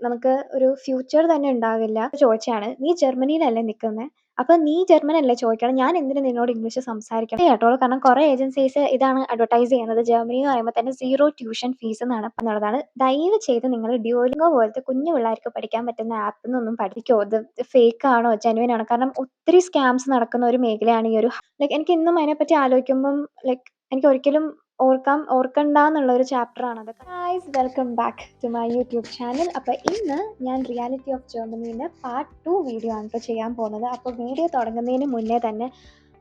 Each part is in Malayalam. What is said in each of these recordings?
നമുക്ക് ഒരു ഫ്യൂച്ചർ തന്നെ ഉണ്ടാവില്ല. ചോദിച്ചതാണ്, "നീ ജർമ്മനിയിലല്ലേ നിൽക്കുന്നെ? അപ്പൊ നീ ജർമ്മനല്ലേ ചോദിക്കണം. ഞാൻ എന്തിന് നിന്നോട് ഇംഗ്ലീഷ് സംസാരിക്കണം?" കേട്ടോളൂ. കാരണം കുറേ ഏജൻസീസ് ഇതാണ് അഡ്വർടൈസ് ചെയ്യുന്നത്. ജർമ്മനി എന്ന് പറയുമ്പോൾ തന്നെ സീറോ ട്യൂഷൻ ഫീസ് എന്നാണ് എന്നുള്ളതാണ്. ദയവ് ചെയ്ത് നിങ്ങൾ ഡ്യുവോലിംഗോ പോലത്തെ കുഞ്ഞു പിള്ളേർക്ക് പഠിക്കാൻ പറ്റുന്ന ആപ്പിൽ നിന്നൊന്നും പഠിക്കോ. ഇത് ഫേക്ക് ആണോ ജെനുവിൻ ആണോ? കാരണം ഒത്തിരി സ്കാംസ് നടക്കുന്ന ഒരു മേഖലയാണ് ഈ ഒരു എനിക്ക് ഇന്നും അതിനെപ്പറ്റി ആലോചിക്കുമ്പം എനിക്ക് ഒരിക്കലും ഓർക്കണ്ട ഒരു ചാപ്റ്ററാണത്. Guys, welcome back to my YouTube channel. അപ്പോൾ ഇന്ന് ഞാൻ റിയാലിറ്റി ഓഫ് ജർമ്മനീൻ്റെ പാർട്ട് 2 വീഡിയോ ആണ് ഇപ്പോൾ ചെയ്യാൻ പോകുന്നത്. അപ്പോൾ വീഡിയോ തുടങ്ങുന്നതിന് മുന്നേ തന്നെ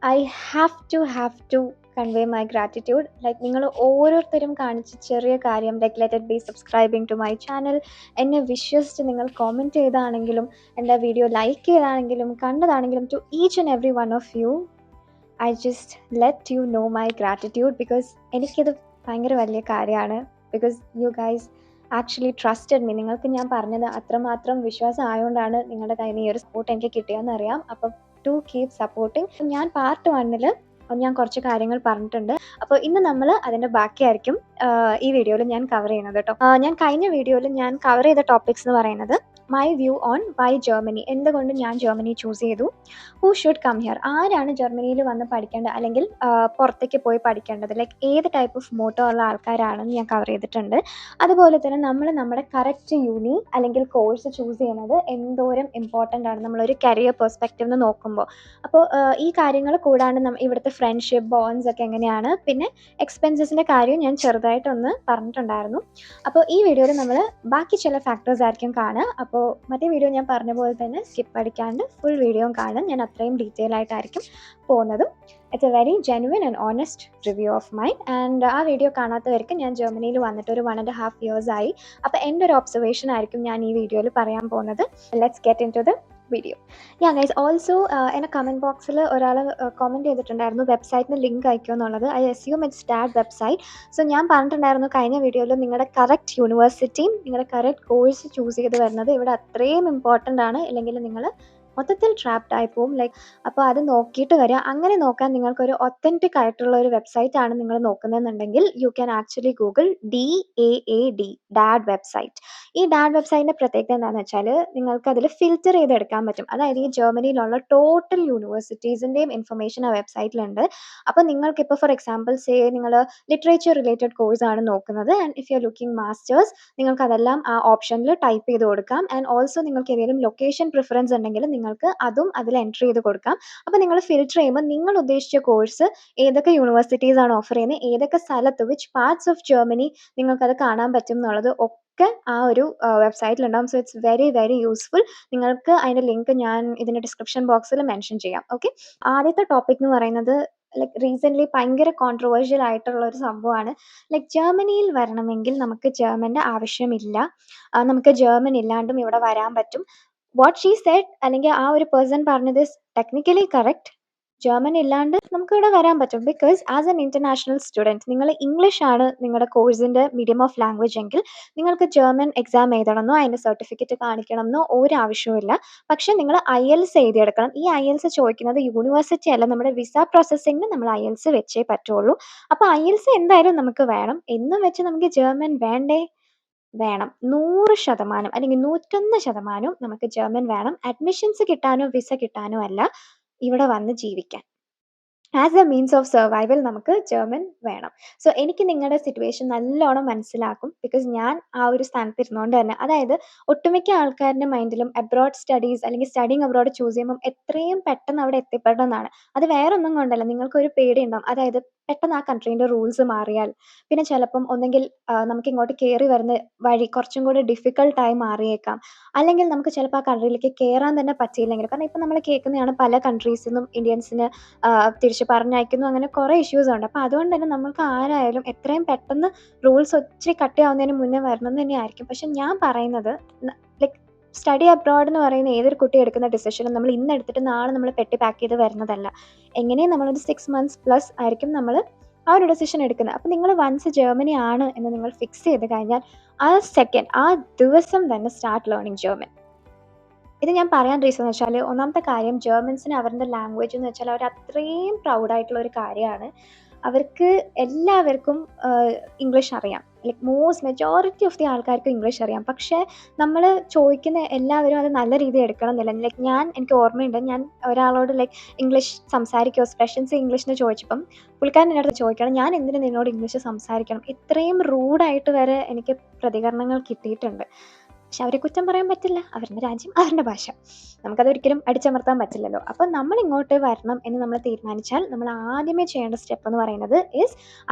I have to convey my gratitude. നിങ്ങൾ ഓരോരുത്തരും കാണിച്ച ചെറിയ കാര്യം, let it be subscribing to my channel, എന്നെ വിശ്വസിച്ച് നിങ്ങൾ കോമെൻറ്റ് ചെയ്താണെങ്കിലും എൻ്റെ വീഡിയോ ലൈക്ക് ചെയ്താണെങ്കിലും കണ്ടതാണെങ്കിലും, to each and every one of you I just let you know my gratitude. Because എനിക്കിത് ഭയങ്കര വലിയ കാര്യമാണ്. Because you guys actually trusted me. നിങ്ങൾക്ക് ഞാൻ പറഞ്ഞത് അത്രമാത്രം വിശ്വാസം ആയതുകൊണ്ടാണ് നിങ്ങളുടെ കയ്യിൽ നിന്ന് ഈ ഒരു സപ്പോർട്ട് എനിക്ക് കിട്ടിയതെന്ന് അറിയാം. അപ്പോൾ ടു കീപ് സപ്പോർട്ടിങ്. ഞാൻ പാർട്ട് 1 ഞാൻ കുറച്ച് കാര്യങ്ങൾ പറഞ്ഞിട്ടുണ്ട്. അപ്പോൾ ഇന്ന് നമ്മൾ അതിൻ്റെ ബാക്കിയായിരിക്കും ഈ വീഡിയോയിൽ ഞാൻ കവർ ചെയ്യുന്നത് കേട്ടോ. ഞാൻ കഴിഞ്ഞ വീഡിയോയിൽ ഞാൻ കവർ ചെയ്ത ടോപ്പിക്സ് എന്ന് പറയുന്നത് my view on why Germany, എന്തുകൊണ്ട് ഞാൻ ജർമ്മനി ചൂസ് ചെയ്തു, ഹൂ ഷുഡ് കം ഹിയർ, ആരാണ് ജർമ്മനിയിൽ വന്ന് പഠിക്കേണ്ടത് അല്ലെങ്കിൽ പുറത്തേക്ക് പോയി പഠിക്കേണ്ടത്, ഏത് ടൈപ്പ് ഓഫ് മോട്ടോ ഉള്ള ആൾക്കാരാണെന്ന് ഞാൻ കവർ ചെയ്തിട്ടുണ്ട്. അതുപോലെ തന്നെ നമ്മൾ നമ്മുടെ കറക്റ്റ് യൂണി അല്ലെങ്കിൽ കോഴ്സ് ചൂസ് ചെയ്യുന്നത് എന്തോരം ഇമ്പോർട്ടൻ്റ് ആണ് നമ്മളൊരു കരിയർ പെർസ്പെക്റ്റീവ് നിന്ന് നോക്കുമ്പോൾ. അപ്പോൾ ഈ കാര്യങ്ങൾ കൂടാണ്ട് ഇവിടുത്തെ ഫ്രണ്ട്ഷിപ്പ് ബോൺസ് ഒക്കെ എങ്ങനെയാണ്, പിന്നെ എക്സ്പെൻസസിൻ്റെ കാര്യം ഞാൻ ചെറുതായിട്ടൊന്ന് പറഞ്ഞിട്ടുണ്ടായിരുന്നു. അപ്പോൾ ഈ വീഡിയോയിൽ നമ്മൾ ബാക്കി ചില ഫാക്ടേഴ്സ് ആയിരിക്കും കാണുക. അപ്പോൾ മറ്റേ വീഡിയോ ഞാൻ പറഞ്ഞ പോലെ തന്നെ സ്കിപ്പ് അടിക്കാണ്ട് ഫുൾ വീഡിയോ കാണും. ഞാൻ അത്രയും ഡീറ്റെയിൽ ആയിട്ടായിരിക്കും പോകുന്നതും. It's A very genuine and honest review of mine. And ആ വീഡിയോ കാണാത്തവർക്ക് ഞാൻ ജർമ്മനിയിൽ വന്നിട്ട് ഒരു 1.5 years ആയി. അപ്പോൾ എൻ്റെ ഒരു ഒബ്സർവേഷൻ ആയിരിക്കും ഞാൻ ഈ വീഡിയോയിൽ പറയാൻ പോകുന്നത്. Let's get into the video. Guys, also എന്നെ കമൻറ്റ് ബോക്സിൽ ഒരാൾ കമൻറ്റ് ചെയ്തിട്ടുണ്ടായിരുന്നു വെബ്സൈറ്റിന് ലിങ്ക് അയക്കുമോ എന്നുള്ളത്. I assume it's that website. So ഞാൻ പറഞ്ഞിട്ടുണ്ടായിരുന്നു കഴിഞ്ഞ വീഡിയോയിൽ നിങ്ങളുടെ കറക്റ്റ് യൂണിവേഴ്സിറ്റിയും നിങ്ങളുടെ കറക്റ്റ് കോഴ്സ് ചൂസ് ചെയ്ത് വരുന്നത് ഇവിടെ അത്രയും ഇമ്പോർട്ടൻ്റ് ആണ്. ഇല്ലെങ്കിൽ നിങ്ങൾ മൊത്തത്തിൽ ട്രാപ്ഡ് ആയി പോവും. അപ്പോൾ അത് നോക്കിയിട്ട് വരിക. അങ്ങനെ നോക്കാൻ നിങ്ങൾക്കൊരു ഒത്തൻറ്റിക് ആയിട്ടുള്ള ഒരു വെബ്സൈറ്റ് ആണ് നിങ്ങൾ നോക്കുന്നതെന്നുണ്ടെങ്കിൽ you can actually Google DAAD, DAAD website. ഈ ഡാഡ് വെബ്സൈറ്റിൻ്റെ പ്രത്യേകത എന്താണെന്ന് വെച്ചാൽ നിങ്ങൾക്ക് അതിൽ ഫിൽറ്റർ ചെയ്തെടുക്കാൻ പറ്റും. അതായത് ഈ ജർമ്മനിയിലുള്ള ടോട്ടൽ യൂണിവേഴ്സിറ്റീസിൻ്റെയും ഇൻഫർമേഷൻ ആ വെബ്സൈറ്റിലുണ്ട്. അപ്പോൾ നിങ്ങൾക്കിപ്പോൾ ഫോർ എക്സാമ്പിൾ നിങ്ങൾ ലിറ്ററേച്ചർ റിലേറ്റഡ് കോഴ്സ് ആണ് നോക്കുന്നത് and if you are looking masters, നിങ്ങൾക്ക് അതെല്ലാം ആ ഓപ്ഷനിൽ ടൈപ്പ് ചെയ്ത് കൊടുക്കാം. ആൻഡ് ഓൾസോ നിങ്ങൾക്ക് ഏതെങ്കിലും ലൊക്കേഷൻ പ്രിഫറൻസ് ഉണ്ടെങ്കിൽ നിങ്ങൾക്ക് അതും അതിൽ എൻട്രി ചെയ്ത് കൊടുക്കാം. അപ്പോൾ നിങ്ങൾ ഫിൽറ്റർ ചെയ്യുമ്പോൾ നിങ്ങൾ ഉദ്ദേശിച്ച കോഴ്സ് ഏതൊക്കെ യൂണിവേഴ്സിറ്റീസ് ആണ് ഓഫർ ചെയ്യുന്നത്, ഏതൊക്കെ സ്ഥലത്ത് വിച്ച് പാർട്സ് ഓഫ് ജർമ്മനി നിങ്ങൾക്കത് കാണാൻ പറ്റും എന്നുള്ളത് ഒക്കെ ആ ഒരു വെബ്സൈറ്റിലുണ്ടാകും. So it's very very useful. നിങ്ങൾക്ക് അതിൻ്റെ ലിങ്ക് ഞാൻ ഇതിൻ്റെ ഡിസ്ക്രിപ്ഷൻ ബോക്സിൽ മെൻഷൻ ചെയ്യാം. ഓക്കെ, ആദ്യത്തെ ടോപ്പിക് എന്ന് പറയുന്നത് റീസെൻ്റ്ലി ഭയങ്കര കോൺട്രവേഴ്ഷ്യൽ ആയിട്ടുള്ള ഒരു സംഭവമാണ്. ജർമ്മനിയിൽ വരണമെങ്കിൽ നമുക്ക് ജർമ്മൻ്റെ ആവശ്യമില്ല, നമുക്ക് ജർമ്മൻ ഇല്ലാണ്ടും ഇവിടെ വരാൻ പറ്റും. വാട്ട് ഷീ സെഡ്, അല്ലെങ്കിൽ ആ ഒരു പേഴ്സൺ പറഞ്ഞത് ഇസ് ടെക്നിക്കലി കറക്റ്റ്. ജർമ്മൻ ഇല്ലാണ്ട് നമുക്ക് ഇവിടെ വരാൻ പറ്റും. Because as an international student നിങ്ങൾ ഇംഗ്ലീഷ് ആണ് നിങ്ങളുടെ കോഴ്സിൻ്റെ മീഡിയം ഓഫ് ലാംഗ്വേജ് എങ്കിൽ നിങ്ങൾക്ക് ജർമ്മൻ എക്സാം എഴുതണമെന്നോ അതിൻ്റെ സർട്ടിഫിക്കറ്റ് കാണിക്കണമെന്നോ ഒരു ആവശ്യവുമില്ല. പക്ഷേ നിങ്ങൾ IELTS എഴുതിയെടുക്കണം. ഈ IELTS ചോദിക്കുന്നത് യൂണിവേഴ്സിറ്റി അല്ല, നമ്മുടെ വിസ പ്രോസസ്സിങ്ങിന് നമ്മൾ IELTS വെച്ചേ പറ്റുള്ളൂ. അപ്പോൾ IELTS എന്തായാലും നമുക്ക് വേണം. എന്നും വെച്ച് നമുക്ക് ജർമ്മൻ വേണ്ടേ? വേണം. 100% അല്ലെങ്കിൽ 101% നമുക്ക് ജർമ്മൻ വേണം. അഡ്മിഷൻസ് കിട്ടാനോ വിസ കിട്ടാനോ അല്ല, ഇവിടെ വന്ന് ജീവിക്കാൻ. As A means of survival നമുക്ക് ജർമ്മൻ വേണം. സോ എനിക്ക് നിങ്ങളുടെ സിറ്റുവേഷൻ നല്ലോണം മനസ്സിലാക്കും. ബിക്കോസ് ഞാൻ ആ ഒരു സ്ഥാനത്ത് ഇരുന്നുകൊണ്ട് തന്നെ, അതായത് ഒട്ടുമിക്ക ആൾക്കാരുടെ മൈൻഡിലും അബ്രോഡ് സ്റ്റഡീസ് അല്ലെങ്കിൽ സ്റ്റഡിങ് അബ്രോഡ് ചൂസ് ചെയ്യുമ്പം എത്രയും പെട്ടെന്ന് അവിടെ എത്തിപ്പെടണമെന്നാണ്. അത് വേറെ ഒന്നും കൊണ്ടല്ല, നിങ്ങൾക്കൊരു പേടി ഉണ്ടാവും. അതായത് പെട്ടെന്ന് ആ കൺട്രീൻ്റെ റൂൾസ് മാറിയാൽ, പിന്നെ ചിലപ്പം ഒന്നെങ്കിൽ നമുക്ക് ഇങ്ങോട്ട് കയറി വരുന്ന വഴി കുറച്ചും കൂടി ഡിഫിക്കൽട്ടായി മാറിയേക്കാം. അല്ലെങ്കിൽ നമുക്ക് ചിലപ്പോൾ ആ കൺട്രിയിലേക്ക് കയറാൻ തന്നെ പറ്റിയില്ലെങ്കിൽ, കാരണം ഇപ്പം നമ്മൾ കേൾക്കുന്നതാണ് പല കൺട്രീസിൽ നിന്നും ഇന്ത്യൻസിന് തിരിച്ച് പറഞ്ഞയക്കുന്നു, അങ്ങനെ കുറേ ഇഷ്യൂസ് ഉണ്ട്. അപ്പോൾ അതുകൊണ്ട് തന്നെ നമുക്ക് ആരായാലും എത്രയും പെട്ടെന്ന് റൂൾസ് ഒത്തിരി കട്ടിയാവുന്നതിന് മുന്നേ വരണം എന്ന് തന്നെയായിരിക്കും. പക്ഷെ ഞാൻ പറയുന്നത് സ്റ്റഡി അബ്രോഡ് എന്ന് പറയുന്ന ഏതൊരു കുട്ടി എടുക്കുന്ന ഡിസിഷനും നമ്മൾ ഇന്ന് എടുത്തിട്ട് നാളെ നമ്മൾ പെട്ടി പാക്ക് ചെയ്ത് വരുന്നതല്ല. എങ്ങനെയും നമ്മളൊരു 6 months പ്ലസ് ആയിരിക്കും നമ്മൾ ആ ഒരു ഡിസിഷൻ എടുക്കുന്നത്. അപ്പോൾ നിങ്ങൾ വൺസ് ജർമ്മനി ആണ് എന്ന് നിങ്ങൾ ഫിക്സ് ചെയ്ത് കഴിഞ്ഞാൽ ആ ദിവസം തന്നെ സ്റ്റാർട്ട് ലേണിംഗ് ജർമ്മൻ. ഇത് ഞാൻ പറയാൻ റീസൺ എന്ന് വെച്ചാൽ, ഒന്നാമത്തെ കാര്യം ജർമ്മൻസിന് അവരുടെ ലാംഗ്വേജ് എന്ന് വെച്ചാൽ അവർ അത്രയും പ്രൗഡായിട്ടുള്ള ഒരു കാര്യമാണ്. അവർക്ക് എല്ലാവർക്കും ഇംഗ്ലീഷ് അറിയാം. ലൈക്ക് മെജോറിറ്റി ഓഫ് ദി ആൾക്കാർക്ക് ഇംഗ്ലീഷ് അറിയാം. പക്ഷേ നമ്മൾ ചോദിക്കുന്ന എല്ലാവരും അത് നല്ല രീതിയിൽ എടുക്കണം എന്നില്ല. ലൈക്ക് എനിക്ക് ഓർമ്മയുണ്ട്, ഞാൻ ഒരാളോട് ലൈക്ക് ഇംഗ്ലീഷ് സംസാരിക്കുമോ സ്പെഷ്യൻസി ഇംഗ്ലീഷിന് ചോദിച്ചപ്പം പുള്ളിക്കാരൻ എൻ്റെ അടുത്ത് ചോദിക്കണം, ഞാൻ എന്തിന് നിന്നോട് ഇംഗ്ലീഷ് സംസാരിക്കണം? ഇത്രയും റൂഡായിട്ട് വരെ എനിക്ക് പ്രതികരണങ്ങൾ കിട്ടിയിട്ടുണ്ട്. പക്ഷെ അവരെ കുറ്റം പറയാൻ പറ്റില്ല. അവരുടെ രാജ്യം, അവരുടെ ഭാഷ. നമുക്കതൊരിക്കലും അടിച്ചമർത്താൻ പറ്റില്ലല്ലോ. അപ്പോൾ നമ്മളിങ്ങോട്ട് വരണം എന്ന് നമ്മൾ തീരുമാനിച്ചാൽ നമ്മൾ ആദ്യമേ ചെയ്യേണ്ട സ്റ്റെപ്പ് എന്ന് പറയുന്നത്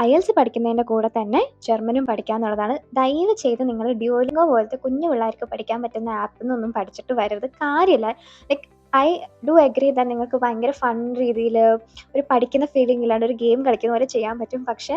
IELTS പഠിക്കുന്നതിൻ്റെ കൂടെ തന്നെ ജർമ്മനും പഠിക്കുക എന്നുള്ളതാണ്. ദയവ് ചെയ്ത് നിങ്ങൾ ഡ്യൂലിംഗോ പോലത്തെ കുഞ്ഞു പിള്ളേർക്ക് പഠിക്കാൻ പറ്റുന്ന ആപ്പിൽ നിന്നൊന്നും പഠിച്ചിട്ട് വരരുത്. കാര്യമില്ല. Like I do agree that നിങ്ങൾക്ക് ഭയങ്കര ഫൺ രീതിയിൽ ഒരു പഠിക്കുന്ന ഫീലിംഗ് ഇല്ലാണ്ട് ഒരു ഗെയിം കളിക്കുന്ന പോലെ ചെയ്യാൻ പറ്റും. പക്ഷേ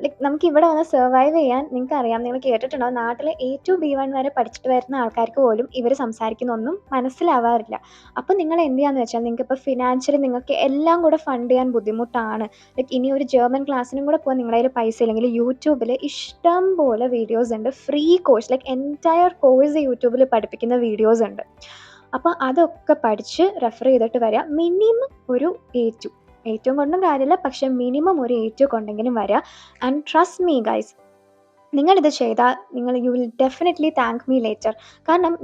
ലൈക്ക് നമുക്ക് ഇവിടെ വന്ന് സർവൈവ് ചെയ്യാൻ നിങ്ങൾക്കറിയാം, നിങ്ങൾ കേട്ടിട്ടുണ്ടാവും, നാട്ടിൽ A to B1 വരെ പഠിച്ചിട്ട് വരുന്ന ആൾക്കാർക്ക് പോലും ഇവർ സംസാരിക്കുന്നൊന്നും മനസ്സിലാവാറില്ല. അപ്പോൾ നിങ്ങൾ എന്ത് ചെയ്യാന്ന് വെച്ചാൽ, നിങ്ങൾക്ക് ഇപ്പോൾ ഫിനാൻഷ്യലി നിങ്ങൾക്ക് എല്ലാം കൂടെ ഫണ്ട് ചെയ്യാൻ ബുദ്ധിമുട്ടാണ്, ലൈക്ക് ഇനി ഒരു ജർമ്മൻ ക്ലാസ്സിനും കൂടെ പോകാൻ നിങ്ങളുടെ കയ്യിൽ പൈസ ഇല്ലെങ്കിൽ യൂട്യൂബിൽ ഇഷ്ടം പോലെ വീഡിയോസ് ഉണ്ട്. Free course, like entire course യൂട്യൂബിൽ പഠിപ്പിക്കുന്ന വീഡിയോസ് ഉണ്ട്. അപ്പോൾ അതൊക്കെ പഠിച്ച് റെഫർ ചെയ്തിട്ട് വരിക. മിനിമം ഒരു A2, ഏറ്റവും കൊണ്ടും കാര്യമില്ല, പക്ഷേ മിനിമം ഒരു A2 കൊണ്ടെങ്കിലും വരിക. ആൻഡ് ട്രസ്റ്റ് മീ ഗൈസ്, നിങ്ങളിത് ചെയ്താൽ you will definitely thank me later. കാരണം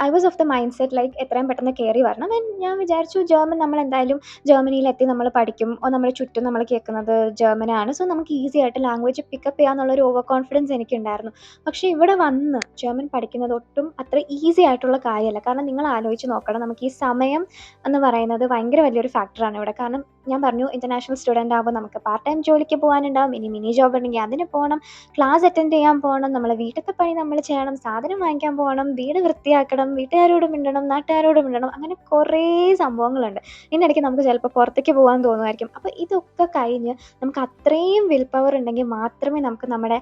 I was of the mind set like എത്രയും പെട്ടെന്ന് കയറി വരണം. ഞാൻ വിചാരിച്ചു ജർമ്മൻ നമ്മൾ എന്തായാലും ജർമ്മനിയിലെത്തി നമ്മൾ പഠിക്കും, നമ്മുടെ ചുറ്റും നമ്മൾ കേൾക്കുന്നത് ജർമ്മനാണ്, സോ നമുക്ക് ഈസി ആയിട്ട് ലാംഗ്വേജ് പിക്കപ്പ് ചെയ്യാന്നുള്ളൊരു ഓവർ കോൺഫിഡൻസ് എനിക്കുണ്ടായിരുന്നു. പക്ഷേ ഇവിടെ വന്ന് ജർമ്മൻ പഠിക്കുന്നത് ഒട്ടും അത്ര ഈസി ആയിട്ടുള്ള കാര്യമല്ല. കാരണം നിങ്ങൾ ആലോചിച്ച് നോക്കണം, നമുക്ക് ഈ സമയം എന്ന് പറയുന്നത് ഭയങ്കര വലിയൊരു ഫാക്ടറാണ് ഇവിടെ. കാരണം ഞാൻ പറഞ്ഞു, ഇൻ്റർനാഷണൽ സ്റ്റുഡൻ്റ് ആകുമ്പോൾ നമുക്ക് പാർട്ട് ടൈം ജോലിക്ക് പോകാനുണ്ടാവും, മിനി ജോബ് ഉണ്ടെങ്കിൽ അതിന് പോകണം, ക്ലാസ് അറ്റൻഡ് ചെയ്യാൻ പോകണം, നമ്മളെ വീട്ടിലത്തെ പണി നമ്മൾ ചെയ്യണം, സാധനം വാങ്ങിക്കാൻ പോകണം, വീട് വൃത്തിയാക്കണം, വീട്ടുകാരോട് മിണ്ടണം, നാട്ടുകാരോട് മിണ്ടണം, അങ്ങനെ കുറേ സംഭവങ്ങളുണ്ട്. ഇതിനിടയ്ക്ക് നമുക്ക് ചിലപ്പോൾ പുറത്തേക്ക് പോകാൻ തോന്നുമായിരിക്കും. അപ്പോൾ ഇതൊക്കെ കഴിഞ്ഞ് നമുക്ക് അത്രയും വിൽ പവർ ഉണ്ടെങ്കിൽ മാത്രമേ നമുക്ക് നമ്മുടെ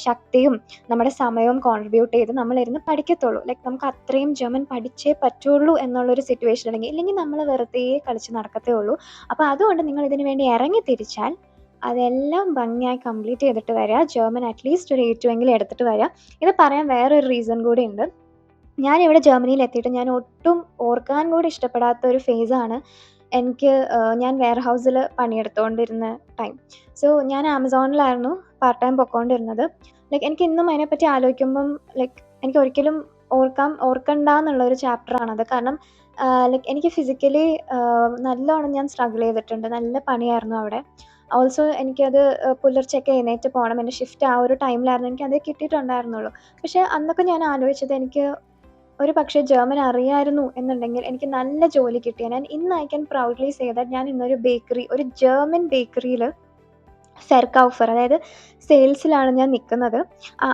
ശക്തിയും നമ്മുടെ സമയവും കോൺട്രിബ്യൂട്ട് ചെയ്ത് നമ്മളിരുന്ന് പഠിക്കത്തുള്ളൂ. ലൈക്ക് നമുക്ക് അത്രയും ജർമ്മൻ പഠിച്ചേ പറ്റുള്ളൂ എന്നുള്ളൊരു സിറ്റുവേഷൻ ഉണ്ടെങ്കിൽ, ഇല്ലെങ്കിൽ നമ്മൾ വെറുതെ കളിച്ച് നടക്കത്തേ ഉള്ളൂ. അപ്പോൾ അതുകൊണ്ട് നിങ്ങൾ ഇതിന് വേണ്ടി ഇറങ്ങി തിരിച്ചാൽ അതെല്ലാം ഭംഗിയായി കംപ്ലീറ്റ് ചെയ്തിട്ട് വരിക. ജർമ്മൻ അറ്റ്ലീസ്റ്റ് ഒരു A2 എങ്കിലും എടുത്തിട്ട് വരിക. ഇത് പറയാൻ വേറൊരു റീസൺ കൂടി ഉണ്ട്. ഞാനിവിടെ ജർമ്മനിയിൽ എത്തിയിട്ട് ഞാൻ ഒട്ടും ഓർക്കാൻ കൂടി ഇഷ്ടപ്പെടാത്ത ഒരു ഫേസാണ് ഞാൻ വെയർ ഹൗസിൽ പണിയെടുത്തുകൊണ്ടിരുന്ന ടൈം. സോ ഞാൻ ആമസോണിലായിരുന്നു പാർട്ട് ടൈം പൊയ്ക്കൊണ്ടിരുന്നത്. ലൈക്ക് എനിക്ക് ഇന്നും അതിനെപ്പറ്റി ആലോചിക്കുമ്പം ലൈക്ക് എനിക്ക് ഒരിക്കലും ഓർക്കണ്ടെന്നുള്ളൊരു ചാപ്റ്ററാണത്. കാരണം ലൈക്ക് എനിക്ക് ഫിസിക്കലി നല്ലോണം ഞാൻ സ്ട്രഗിൾ ചെയ്തിട്ടുണ്ട്. നല്ല പണിയായിരുന്നു അവിടെ. ഓൾസോ എനിക്കത് പുലർച്ചെയൊക്കെ എഴുന്നേറ്റ് പോകണം. എൻ്റെ ഷിഫ്റ്റ് ആ ഒരു ടൈമിലായിരുന്നു എനിക്കതേ കിട്ടിയിട്ടുണ്ടായിരുന്നുള്ളൂ. പക്ഷേ അന്നൊക്കെ ഞാൻ ആലോചിച്ചത്, എനിക്ക് ഒരു പക്ഷേ ജർമ്മൻ അറിയായിരുന്നു എന്നുണ്ടെങ്കിൽ എനിക്ക് നല്ല ജോലി കിട്ടിയേനെ. ഇന്ന് I can proudly say that ഞാൻ ഇന്നൊരു ഒരു ജർമ്മൻ ബേക്കറിയിൽ ഫെർകൗഫർ, അതായത് സെയിൽസിലാണ് ഞാൻ നിൽക്കുന്നത്.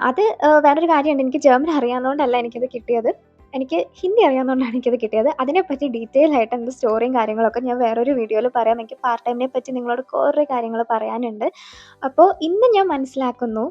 അത് വേറൊരു കാര്യമുണ്ട്, എനിക്ക് ജർമ്മൻ അറിയാവുന്നതുകൊണ്ടല്ല എനിക്കത് കിട്ടിയത്, എനിക്ക് ഹിന്ദി അറിയാവുന്നതുകൊണ്ടാണ് എനിക്കത് കിട്ടിയത്. അതിനെപ്പറ്റി ഡീറ്റെയിൽ ആയിട്ട് എൻ്റെ സ്റ്റോറിയും കാര്യങ്ങളൊക്കെ ഞാൻ വേറൊരു വീഡിയോയിൽ പറയാം. എനിക്ക് പാർട്ട് ടൈമിനെ പറ്റി നിങ്ങളോട് കുറേ കാര്യങ്ങൾ പറയാനുണ്ട്. അപ്പോൾ ഇന്ന് ഞാൻ മനസ്സിലാക്കുന്നു,